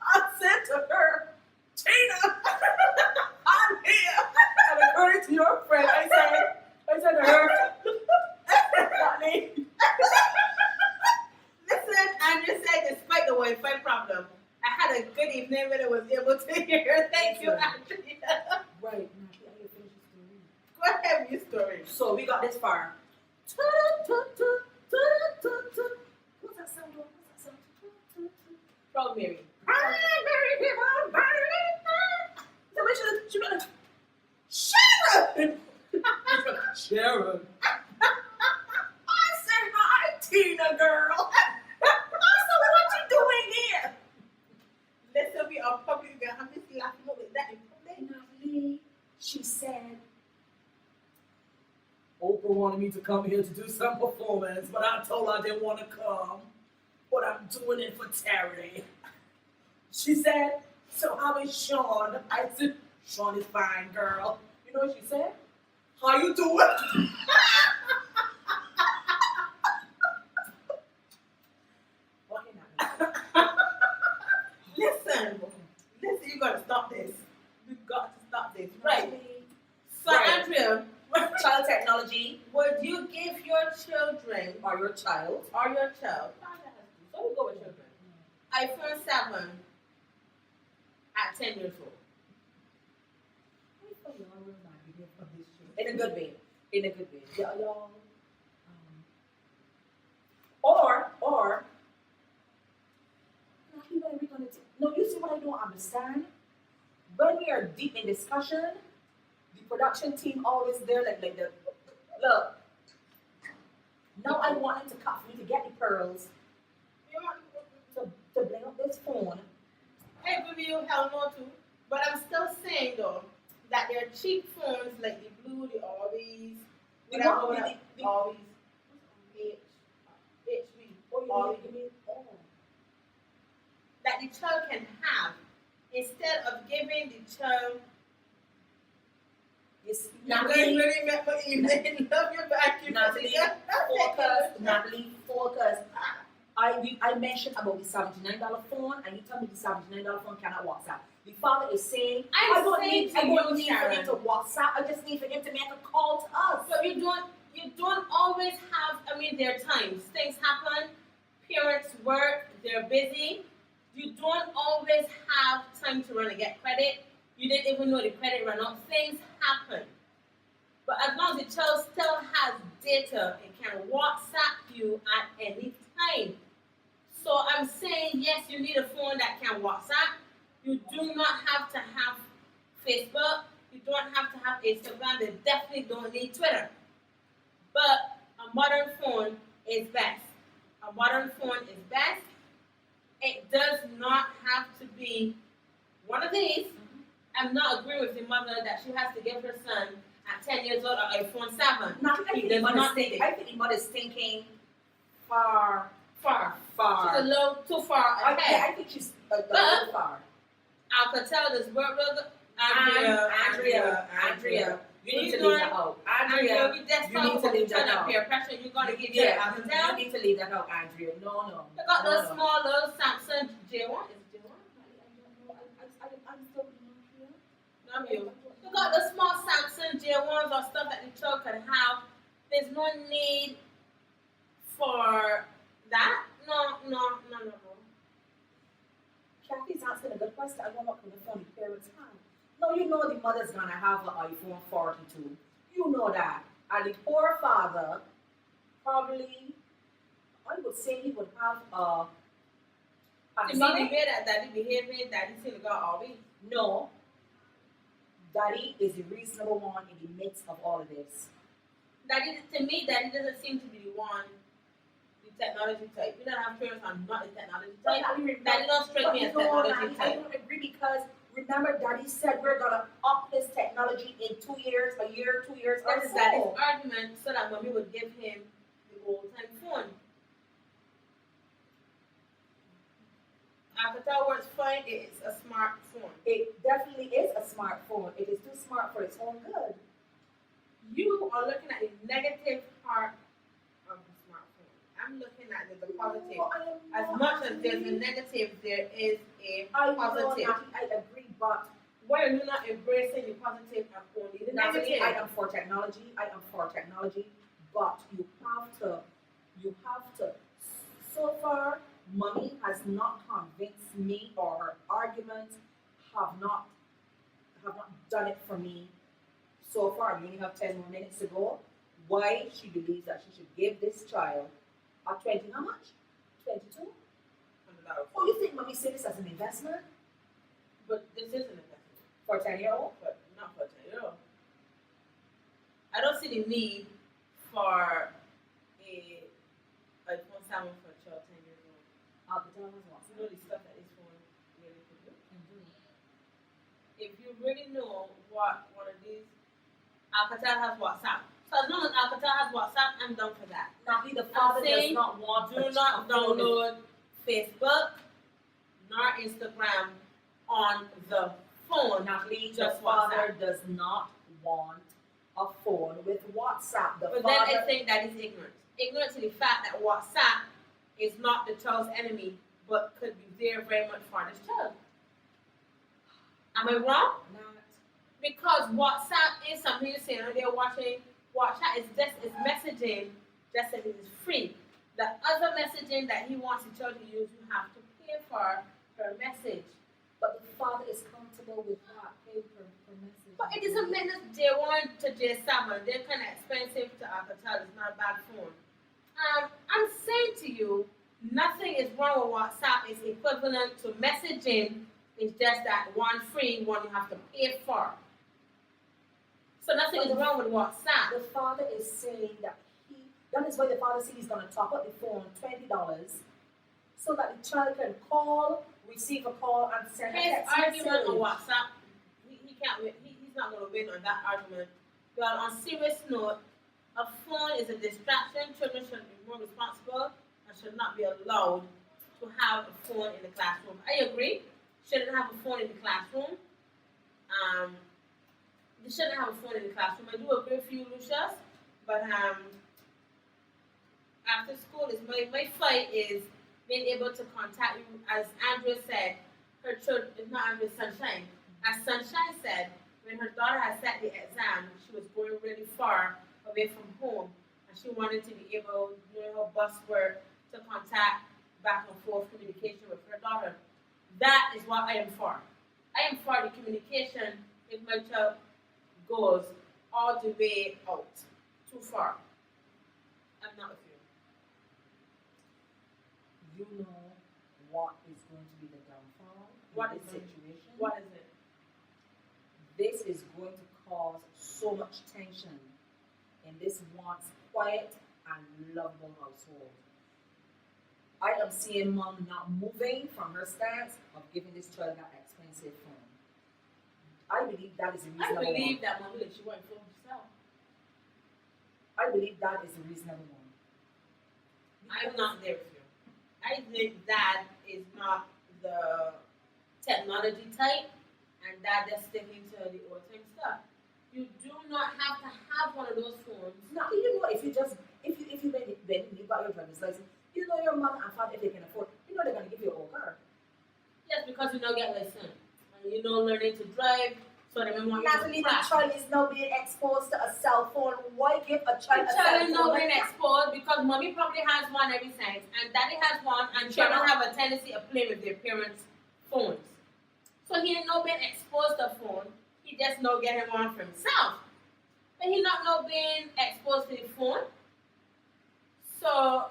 I said to her, Tina, I'm here. And according to your friend, I said to her, Rodney. Listen, Andrew said, despite the Wi-Fi problem, I had a good evening when I was able to hear. Thank you, Andrea. Right, now let me finish the story. Go ahead with your story. So we got this far. What's that sound? What's that sound? Proud Mary. Sharon! Sharon. I said, hi, Tina, girl. So what you doing here? Let's be a public girl. I'm just laughing with that in public. Natalie, she said, Oprah wanted me to come here to do some performance, but I told her I didn't want to come. But I'm doing it for charity. She said, so how is Sean? I said, Sean is fine, girl. You know what she said? How you doing? Listen, you gotta stop this. You got to stop this. Right. So, Right. Andrea, Child technology would you give your children or your child. or your child, so we go with children, iPhone 7 at 10 years old? In a good way. In a good way. Y'all. Or, no, you see what I don't understand? When we are deep in discussion, the production team always there like the look. Now I want them to cut for me to get the pearls to bring up this phone. I give you hell no too, but I'm still saying though that they're cheap phones like the blue, the Orbeez, whatever, Orbeez, HB, Orbeez, that the child can have instead of giving the child. Yes, Natalie, really make my evening. Love you back. Natalie, focus. I mentioned about the $79 phone, and you tell me the $79 phone cannot WhatsApp. The father is saying, I don't need for him to WhatsApp. I just need for him to make a call to us. So you don't always have. I mean, there are times things happen. Parents work. They're busy. You don't always have time to run and get credit. You didn't even know the credit ran out. Things happen. But as long as the child still has data, it can WhatsApp you at any time. So I'm saying, yes, you need a phone that can WhatsApp. You do not have to have Facebook. You don't have to have Instagram. They definitely don't need Twitter. But a modern phone is best. A modern phone is best. It does not have to be one of these. I'm not agreeing with the mother that she has to give her son at 10 years old an iPhone 7. I think the mother's thinking far. She's a little too far ahead. I think she's a little far. I could tell this word, Andrea. You need to leave that out. Andrea, we just you need to leave that out. Peer pressure. You're going to give you need to leave that out, Andrea. No. They got those small little Samsung J1. Is it J1? I'm still Not you. They got the small Samsung J1s or stuff that the child can have. There's no need for that. No. Kathy's asking a good question. I don't know what kind of phone the parents have. No, you know the mother's gonna have an iPhone 42. You know that. And the poor father probably, I would say he would have a To me, the way that daddy behaving, daddy still got all these. No. Daddy is the reasonable one in the midst of all of this. Daddy doesn't seem to be the one, the technology type. We don't have parents who are not the technology type. Daddy don't strike me as technology type. I don't agree because remember Daddy said we're gonna up his technology in 2 years, a year, 2 years. That is Daddy's argument so that mommy would give him the old time phone. Alcatel works fine. It's a smartphone. It definitely is a smartphone. It is too smart for its own good. You are looking at the negative part of the smartphone. I'm looking at the positive. No, I am As not much as there's a agree. negative, there is a I know, positive. Natalie, I agree, but Why are you not embracing the positive and only the Natalie, negative? I am for technology. I am for technology, but you have to. So far, mommy has not convinced me, or her arguments have not done it for me. So far, we only have 10 more minutes to go. Why she believes that she should give this child a 20, how much? 22? Oh, you think mommy said this as an investment But this is an investment. for a 10-year-old? But not for 10-year-old. I don't see the need for a iPhone 7 for a child 10 years old. Alcatel was what? You know the stuff that this phone really can do. If you really know what one of these, Alcatel has WhatsApp. So as long as Alcatel has WhatsApp, I'm down for that. Natalie, the father does saying not want Do not download Facebook nor Instagram on the phone. Natalie, the Just father does not want a phone with WhatsApp. The But father, then I think that is ignorant. Ignorant to the fact that WhatsApp is not the child's enemy, but could be there very much for this child. Am I wrong? not. Because WhatsApp is something you say, and they're watching. WhatsApp is messaging, just as it is free. The other messaging that he wants the child to use, you have to pay for per message. But the father is comfortable with that paper per message. But it doesn't mean that J1 to J7, they're kind of expensive to Alcatel. It's not a bad phone. I'm saying to you, nothing is wrong with WhatsApp. It's equivalent to messaging. It's just that one free, one you have to pay for. So nothing is wrong with WhatsApp. The father is saying that that is why the father said he's going to top up the phone $20 so that the child can call, receive a call, and send a His text argument on message. WhatsApp, he can't win. He's not going to win on that argument. But on serious note, a phone is a distraction. Children should be more responsible and should not be allowed to have a phone in the classroom. I agree. Shouldn't have a phone in the classroom. They shouldn't have a phone in the classroom. I do agree with you, Lucius. But after school is my fight is being able to contact you. As Andrea said, her children, it's not Andrea, Sunshine. As Sunshine said, when her daughter had sat the exam, she was going really far away from home, and she wanted to be able, during her bus work, to contact back and forth communication with her daughter. That is what I am for. I am for the communication if my child goes all the way out, too far. I'm not with you. You know what is going to be the downfall What in is this it? situation? What is it? This is going to cause so much tension in this once quiet and lovable household. I am seeing mom not moving from her stance of giving this child that expensive phone. I believe that is a I reasonable believe one. that mom will she won't for herself. I believe that is a reasonable one. I'm not there with you. I think that is not the technology type, and that just sticking to the old time stuff. You do not have to have one of those phones. Now, you know, if you when you got your driver's license, you know your mother and father, if they can afford, you know they're going to give you a whole car. Yes, because you don't get license. And you know learning to drive, so they may want you Natalie, to the crash. child is now being exposed to a cell phone. Why give a child The a cell child is phone? not being exposed because mommy probably has one every side, and daddy has one, and children have a tendency of playing with their parents' phones. So he ain't no being exposed to phone. He just no getting one for himself. But he not no being exposed to the phone. So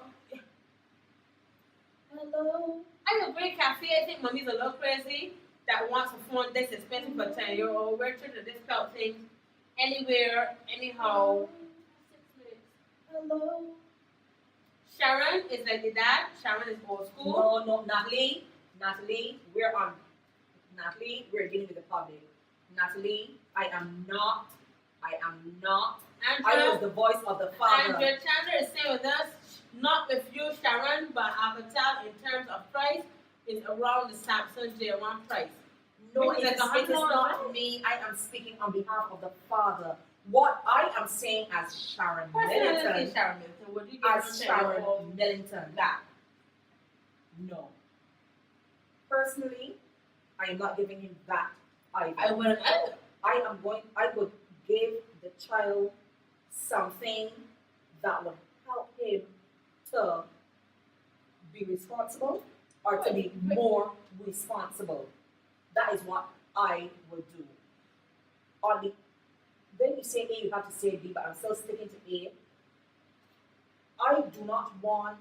Hello. I agree, Cafe. I think mommy's a little crazy that wants a phone this expensive for 10-year-old. We're trying to discount things anywhere, anyhow. 6 minutes. Hello. Sharon is like the dad. Sharon is old school. No, Natalie, we're dealing with the public. Natalie, I am not. I Andrea, was the voice of the father. Andrea Chandler is staying with us, not with you, Sharon, but Alcatel in terms of price is around the Samsung J1 price. No, Maybe it is, like it is not me. I am speaking on behalf of the father. What I am saying as Sharon Personality, Millington, Sharon Milton, would you give as Sharon Millington, that? no. Personally, I am not giving him that either. I wouldn't either. I would give the child something that would help him to be responsible or to be more responsible. That is what I would do. On the when you say A, you have to say B, but I'm still sticking to A. I do not want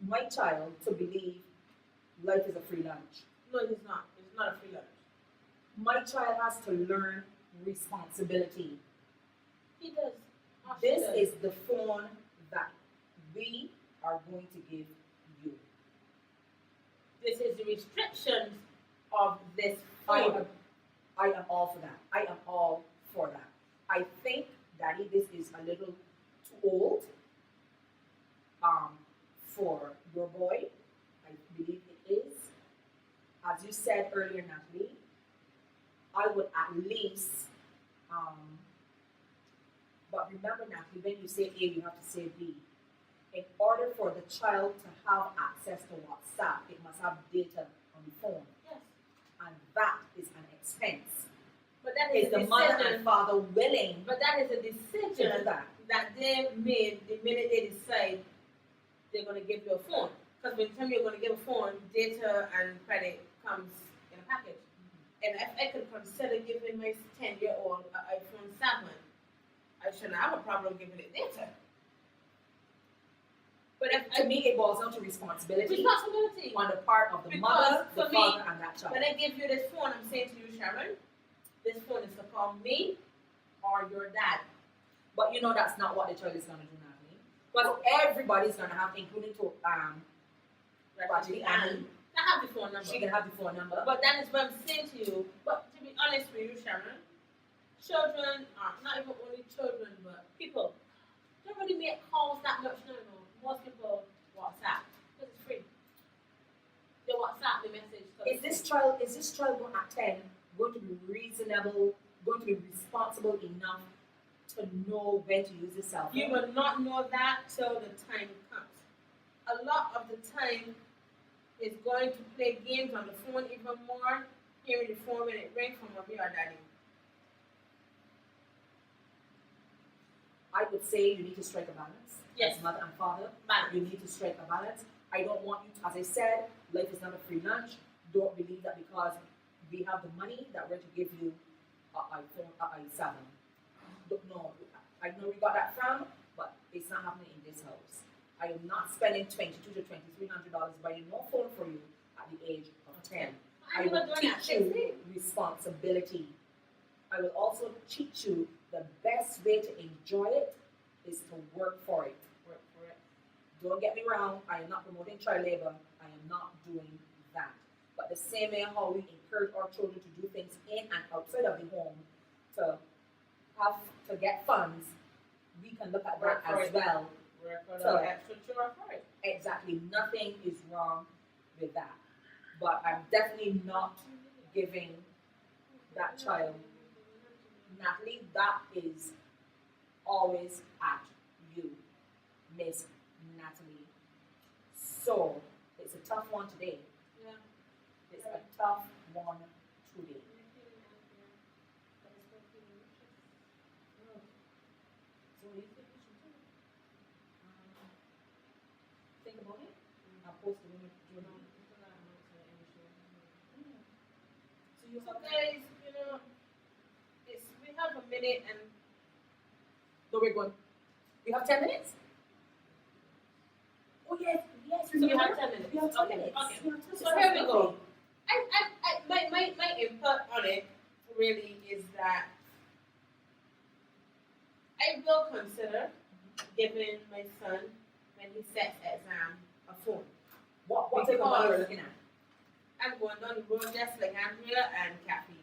my child to believe life is a free lunch. No, it's not. It's not a free lunch. My child has to learn responsibility. He does. Oh, This does. is the phone that we are going to give you. This is the restrictions of this I phone. am all for that. I am all for that. I think, Daddy, this is a little too old for your boy. I believe it is. As you said earlier, Natalie, I would at least, but remember, Natalie, when you say A, you have to say B. In order for the child to have access to WhatsApp, it must have data on the phone. Yes. And that is an expense. But that is Is a the mother decision. and father willing But that is a to do decision that? that they made the minute they decide they're going to give you a phone. Because by the time you're going to give a phone, data and credit comes in a package. And if I could consider giving my 10-year-old an iPhone 7, I shouldn't have a problem giving it data. But if To me, it boils down to responsibility responsibility. on the part of the Because mother, the for me, father, and that child. When I give you this phone, I'm saying to you, Sharon, this phone is to call me or your dad. But you know that's not what the child is going to do, Natalie. But everybody's going to have, including to Rajali, and I have the phone number. she can have the phone number. But that is what I'm saying to you. But to be honest with you, Sharon, children are not even only children, but people don't really make calls that much no. Most people WhatsApp because it's free. They WhatsApp the message. Is this child going at 10 going to be reasonable, going to be responsible enough to know when to use his cell phone? You will not know that till the time comes. A lot of the time is going to play games on the phone even more, hearing the phone when it rings from mommy or daddy. I would say you need to strike a balance. Yes. As mother and father, Balance. you need to strike a balance. I don't want you to, as I said, life is not a free lunch. Don't believe that because we have the money that we're to give you a iPhone, a i7. No, I know we got that from, but it's not happening in this house. I am not spending $2,200 to $2,300 buying no phone for you at the age of 10. I will teach you responsibility. I will also teach you the best way to enjoy it is to work for it. Work for it. Don't get me wrong, I am not promoting child labor. I am not doing that. But the same way how we encourage our children to do things in and outside of the home to have to get funds, we can look at that as well. So extra chore for it. Exactly, nothing is wrong with that. But I'm definitely not giving that child, Natalie, that is always at you, Miss Natalie. So, it's a tough one today. Yeah. It's a tough one today. So, what do you think we should do? Think about it. I'll post the winner. So guys, you know, we have a minute and So we're going. We have 10 minutes? Oh, yes. so we have 10 minutes. We have 10 Okay, minutes. okay. We have 10 So minutes. here we go. My input on it really is that I will consider giving my son, when he sets exam, a phone. What type of money we're looking at? I'm going down the road just like Andrea and Kathy.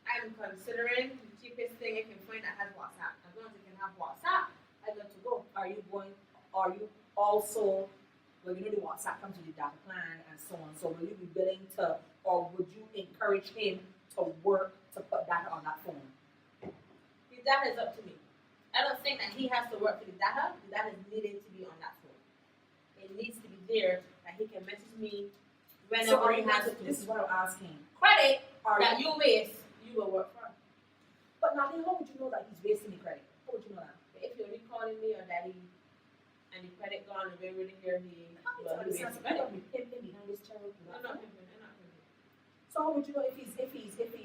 I'm considering the cheapest thing I can find that has WhatsApp. As long as it can have WhatsApp, I'm good to go. Are you also well, you know the WhatsApp comes with the data plan and so on. So will you be willing to, or would you encourage him to work to put data on that phone? The data is up to me. I don't think that he has to work for the data. The data is needed to be on that phone. It needs to be there that he can message me whenever he has to. This is what I'm asking. Credit that you waste, you will work for. But Natalie, how would you know that he's wasting the credit? How would you know that? If you're recalling me or daddy and the credit gone and we really hear he wasting credit. Be pimping behind this child. I'm not pimping. So how would you know if he's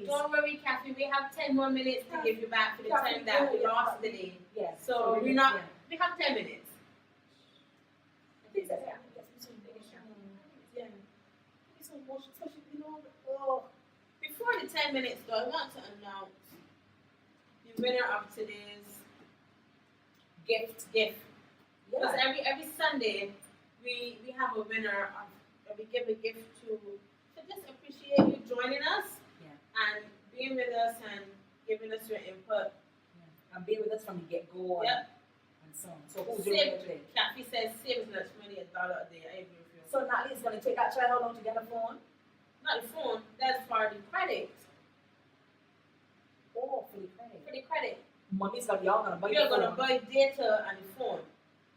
Don't worry, Kathy, we have 10 more minutes to give you back for the time that we lost today. Yes. So we have 10 minutes. Before the 10 minutes though, I want to announce the winner of today's gift. Because every Sunday we have a winner of we give a gift to just appreciate you joining us and being with us and giving us your input. And being with us from the get-go. Yep. And so on. So who's doing it today? Kathy says save as much money as $1 a day. I agree with you. So Natalie's going to take that child how long to get a phone? Not the phone, that's for the credit. Oh, for the credit. For the credit. Mommy's gonna y'all gonna buy. You're gonna buy data and the phone.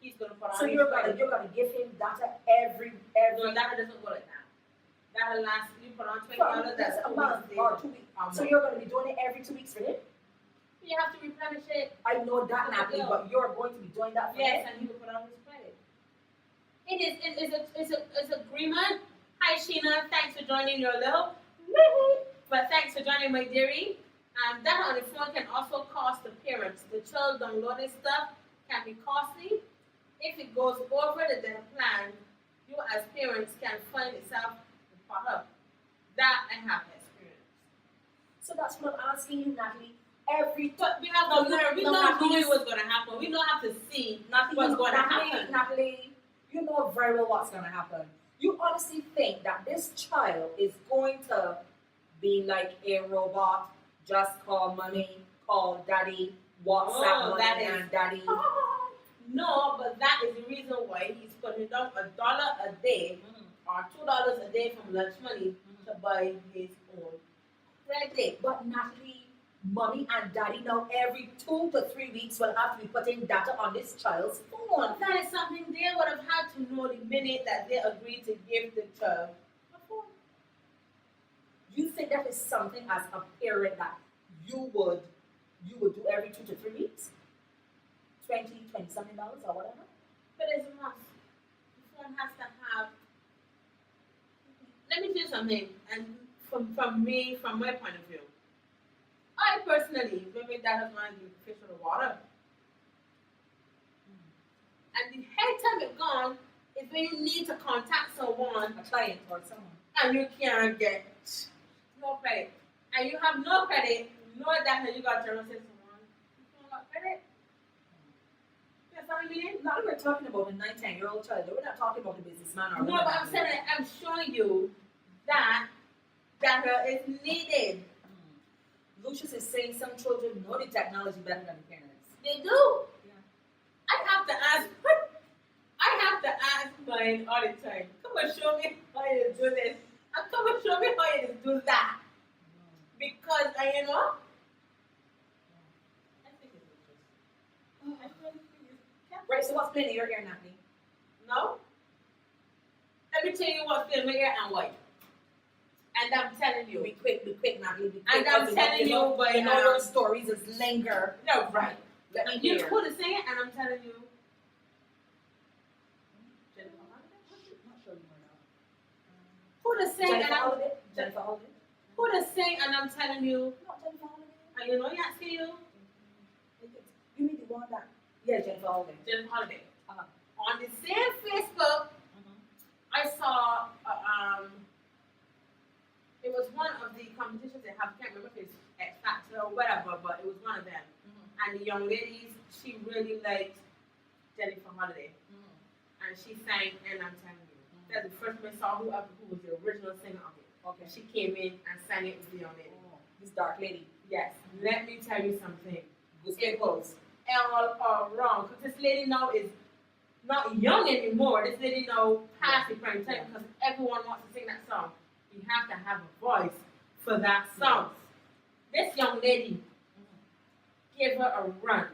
He's gonna put on. So you're gonna give him data every. No, data doesn't go like that. Data lasts. You put on $20. That's a month or 2 weeks. So you're gonna be doing it every 2 weeks for him. You have to replenish it. I know that, Natalie, but you're going to be doing that for him. Yes, and he will put on his credit. It's agreement. Hi Sheena, thanks for joining your little. But thanks for joining my dearie. Data on the phone can also cost the parents. The child downloading stuff can be costly. If it goes over the data plan, you as parents can find yourself in up. That I have experience. So that's what I'm asking you, Natalie. We have to learn. We don't know what's going to happen. We don't have to see what's going to happen. Natalie, you know very well what's going to happen. You honestly think that this child is going to be like a robot? Just call mommy, call daddy, WhatsApp mommy and daddy. No, but that is the reason why he's putting down $1 a day or $2 a day from lunch money to buy his own credit. But Natalie, mommy and daddy now every 2 to 3 weeks will have to be putting data on this child's phone. That is something they would have had to know the minute that they agreed to give the child a phone. You think that is something as a parent that you would do every 2 to 3 weeks? $20 something or whatever? But it's a must. The phone has to have. Let me tell you something, and from my point of view, I personally, maybe that has mind you fish in the water. And the head time it gone is when you need to contact someone, a client or someone, and you can't get no credit. And you have no credit, no data, you got your own system on. You don't got credit. You know what I mean? Now we're talking about a 9-10-year-old child. We're not talking about a businessman or no, but I'm saying I'm showing you that data is needed. Lucius is saying some children know the technology better than the parents. They do. Yeah. I have to ask mine all the time. Come and show me how you do this. And come and show me how you do that. Because I know. I think it's Lucius. Right, so what's playing in your ear, Natalie? No. Let me tell you what's playing in my ear and why. And I'm telling you. Be quick, Natalie. Be quick. And I'm telling you, but you know your stories is linger. No, right. Let me you hear. put a saying, and I'm telling you. Put a saying, and I'm Jennifer Holiday. Put a saying, and I'm telling you. Not Jennifer Holiday. And you know, you see you. You mean the one that? Yeah, Jennifer Holiday. Jennifer Holiday. On the same Facebook, I saw. It was one of the competitions they have. I can't remember if it's X Factor or whatever, but it was one of them. And the young ladies, she really liked Jennifer Holiday, and she sang. And I'm telling you, that's the first time I saw who was the original singer of it. Okay. She came in and sang it with the young lady. This dark lady. Yes. Let me tell you something. It goes all wrong. Because this lady now is not young anymore. This lady now past the prime time because everyone wants to sing that song. You have to have a voice for that song. This young lady gave her a run.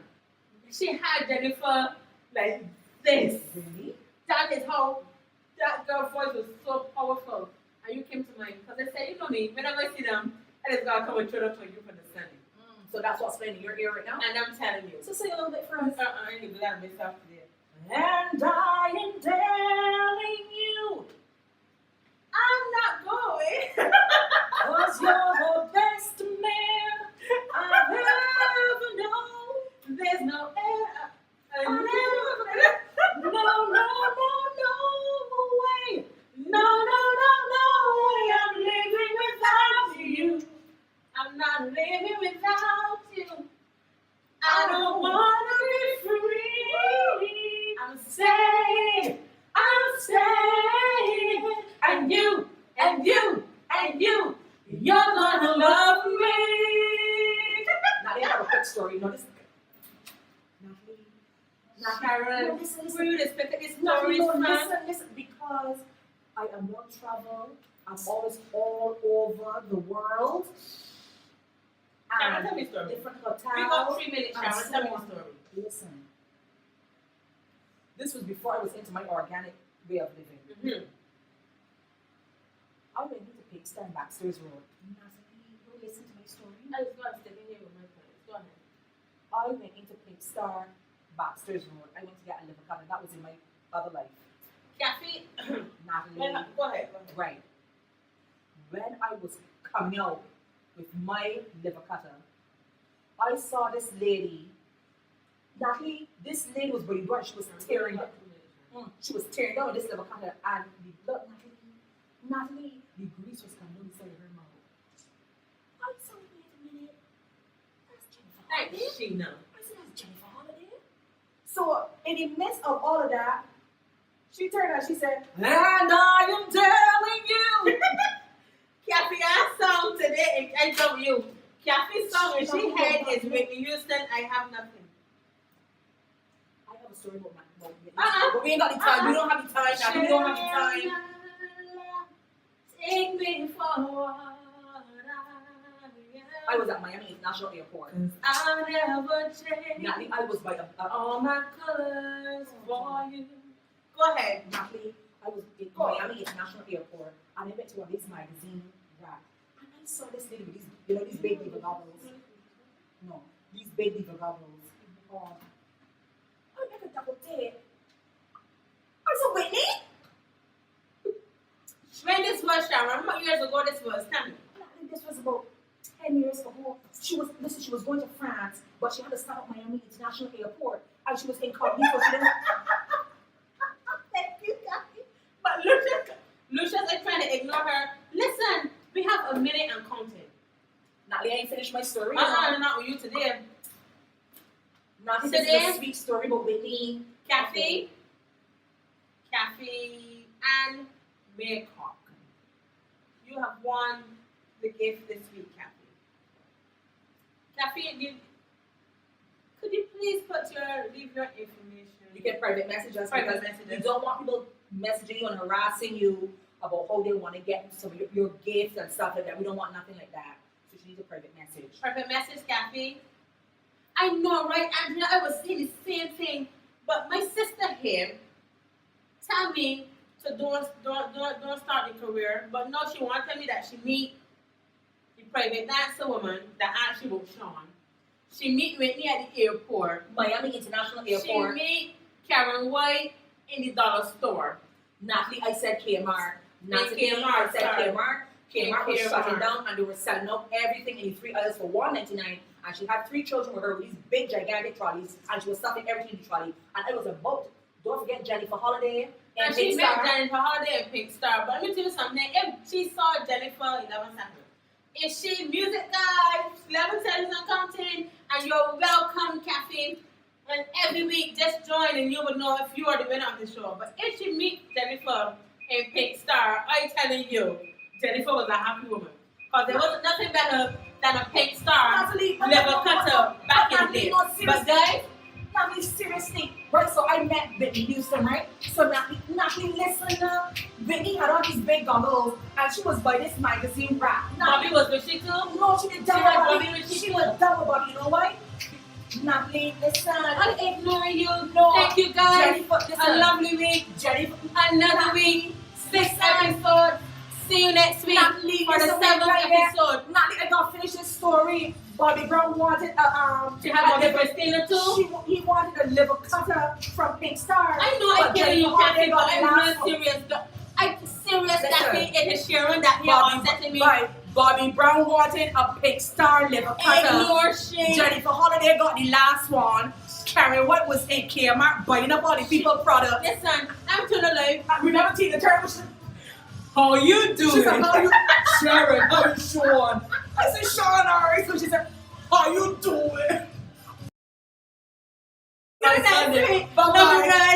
She had Jennifer like this. Really? That is how that girl's voice was so powerful. And you came to mind because I said, you know me, whenever I see them, I just gotta come and turn up for you for the Sunday. So that's what's playing in your ear right now? And I'm telling you. So sing a little bit for us. I ain't glad myself today. And I am telling you, I'm not going. 'cause you're the best man I've ever known. There's no air. No way. No way. I'm living without you. I'm not living without you. I don't wanna be free. I'm staying. And you, you're gonna love me. Now they have a quick story. No, this. Sharon, listen. where you expected this No, story from? listen, because I am well traveled. I'm always all over the world. Sharon, tell me a story. Different hotels. We got 3 minutes, and Sharon. so Tell me on. a story. Listen. This was before I was into my organic way of living. Mm-hmm. I went into Pakistan Baxter's Road. Natalie, you listen to my story. I was going to step in here with my friends. Go ahead. I went into Pakistan Baxter's Road. I went to get a liver cutter. That was in my other life. Kathy, Natalie. go ahead. Right. When I was coming out with my liver cutter, I saw this lady. Natalie, this lady was very bright. She was tearing down. She was tearing down with this liver cutter, and the blood, Natalie, the grease was coming inside of her mouth. I said, wait a minute. That's Jennifer Holiday. Thanks, Sheena. I said, that's Jennifer Holiday. So, in the midst of all of that, she turned and she said, and I am telling you. Kathy, our song today is I Love You. Kathy's song when she had is Whitney Houston, I Have Nothing. I have a story about my but we ain't got the time. We don't have the time now. We don't have the time. Take me for what I was at Miami International Airport. I'll never change. Natalie, I was by All my colors for you. Go ahead. Natalie, I was in Miami International Airport, and I went to one of these magazine rack, and I saw this lady with these big diva goggles. No, these big diva goggles. I make a double date. I said, Whitney? When this was, Sharon, how many years ago this was? Tell me. Natalie, this was about 10 years ago. She was going to France, but she had to stop at Miami International Airport, and she was incognito. She didn't. Thank you, Kathy. But Lucia's like trying to ignore her. Listen, we have a minute and counting. Natalie, I ain't finished my story. Not with you today. Natalie, this is a sweet story about Whitney. Kathy and Maycock. You have won the gift this week, Kathy. Kathy, could you please leave your information? You can private message us Private because messages. you don't want people messaging you and harassing you about how they want to get some of your gifts and stuff like that. We don't want nothing like that. So you need a private message. Private message, Kathy. I know, right, Andrea? I was saying the same thing, but my sister here tell me to don't start the career, but no, she wanted me that she meet the private dancer woman that actually was Sean. She meet Whitney at the airport. Miami International Airport. She meet Karen White in the dollar store. Natalie, I said Kmart. Natalie, Kmart, I said sorry. Kmart. Kmart was Kmart. shutting down and they were selling out everything in the 3 aisles for $1.99. And she had 3 children with her with these big, gigantic trolleys, and she was stuffing everything in the trolley. And I was about, don't forget Jennifer Holiday And she met Jennifer Holiday and Pink Star. But let me tell you something. If she saw Jennifer 11 seconds, if she music guy, 11 seconds and counting, and you're welcome, Kathy. And every week, just join and you would know if you are the winner of the show. But if she meet Jennifer and Pink Star, I'm telling you, Jennifer was a happy woman. Because there wasn't nothing better than a Pink Star level cutter back in the day. But guys, Natalie, seriously. Right, so I met Whitney Houston, right? So Natalie, listen up. Whitney had on these big goggles, and she was by this magazine rap. Bobby was with she too? No, she did double had body. Bobby with She you. was double body, you know why? Natalie, listen. I ignore you. No. Thank you guys. Jennifer, listen. A lovely week. Jennifer, Another week. 6th episode. See you next week Natalie, for the listen, 7th right here. episode. Natalie, I gotta finish this story. Bobby Brown wanted To have a different stealer too? He wanted a liver cutter from Pink Star. I know I But kill you, Jennifer Holiday Kathy, but got the I'm last not one. serious. I'm serious, Listen. Kathy. It is Sharon that you're upsetting me. Right. Bobby Brown wanted a Pink Star liver cutter. Ignore shit. Jennifer Holiday got the last one. Carrying what was in Kmart, buying up all the people products. Listen, I'm to the life. Remember Tina Turner? How you She doing? said, how you, Sharon, how you Sean? I said, Sean, alright. So she said, how you doing? Bye, Bye, Bye, guys.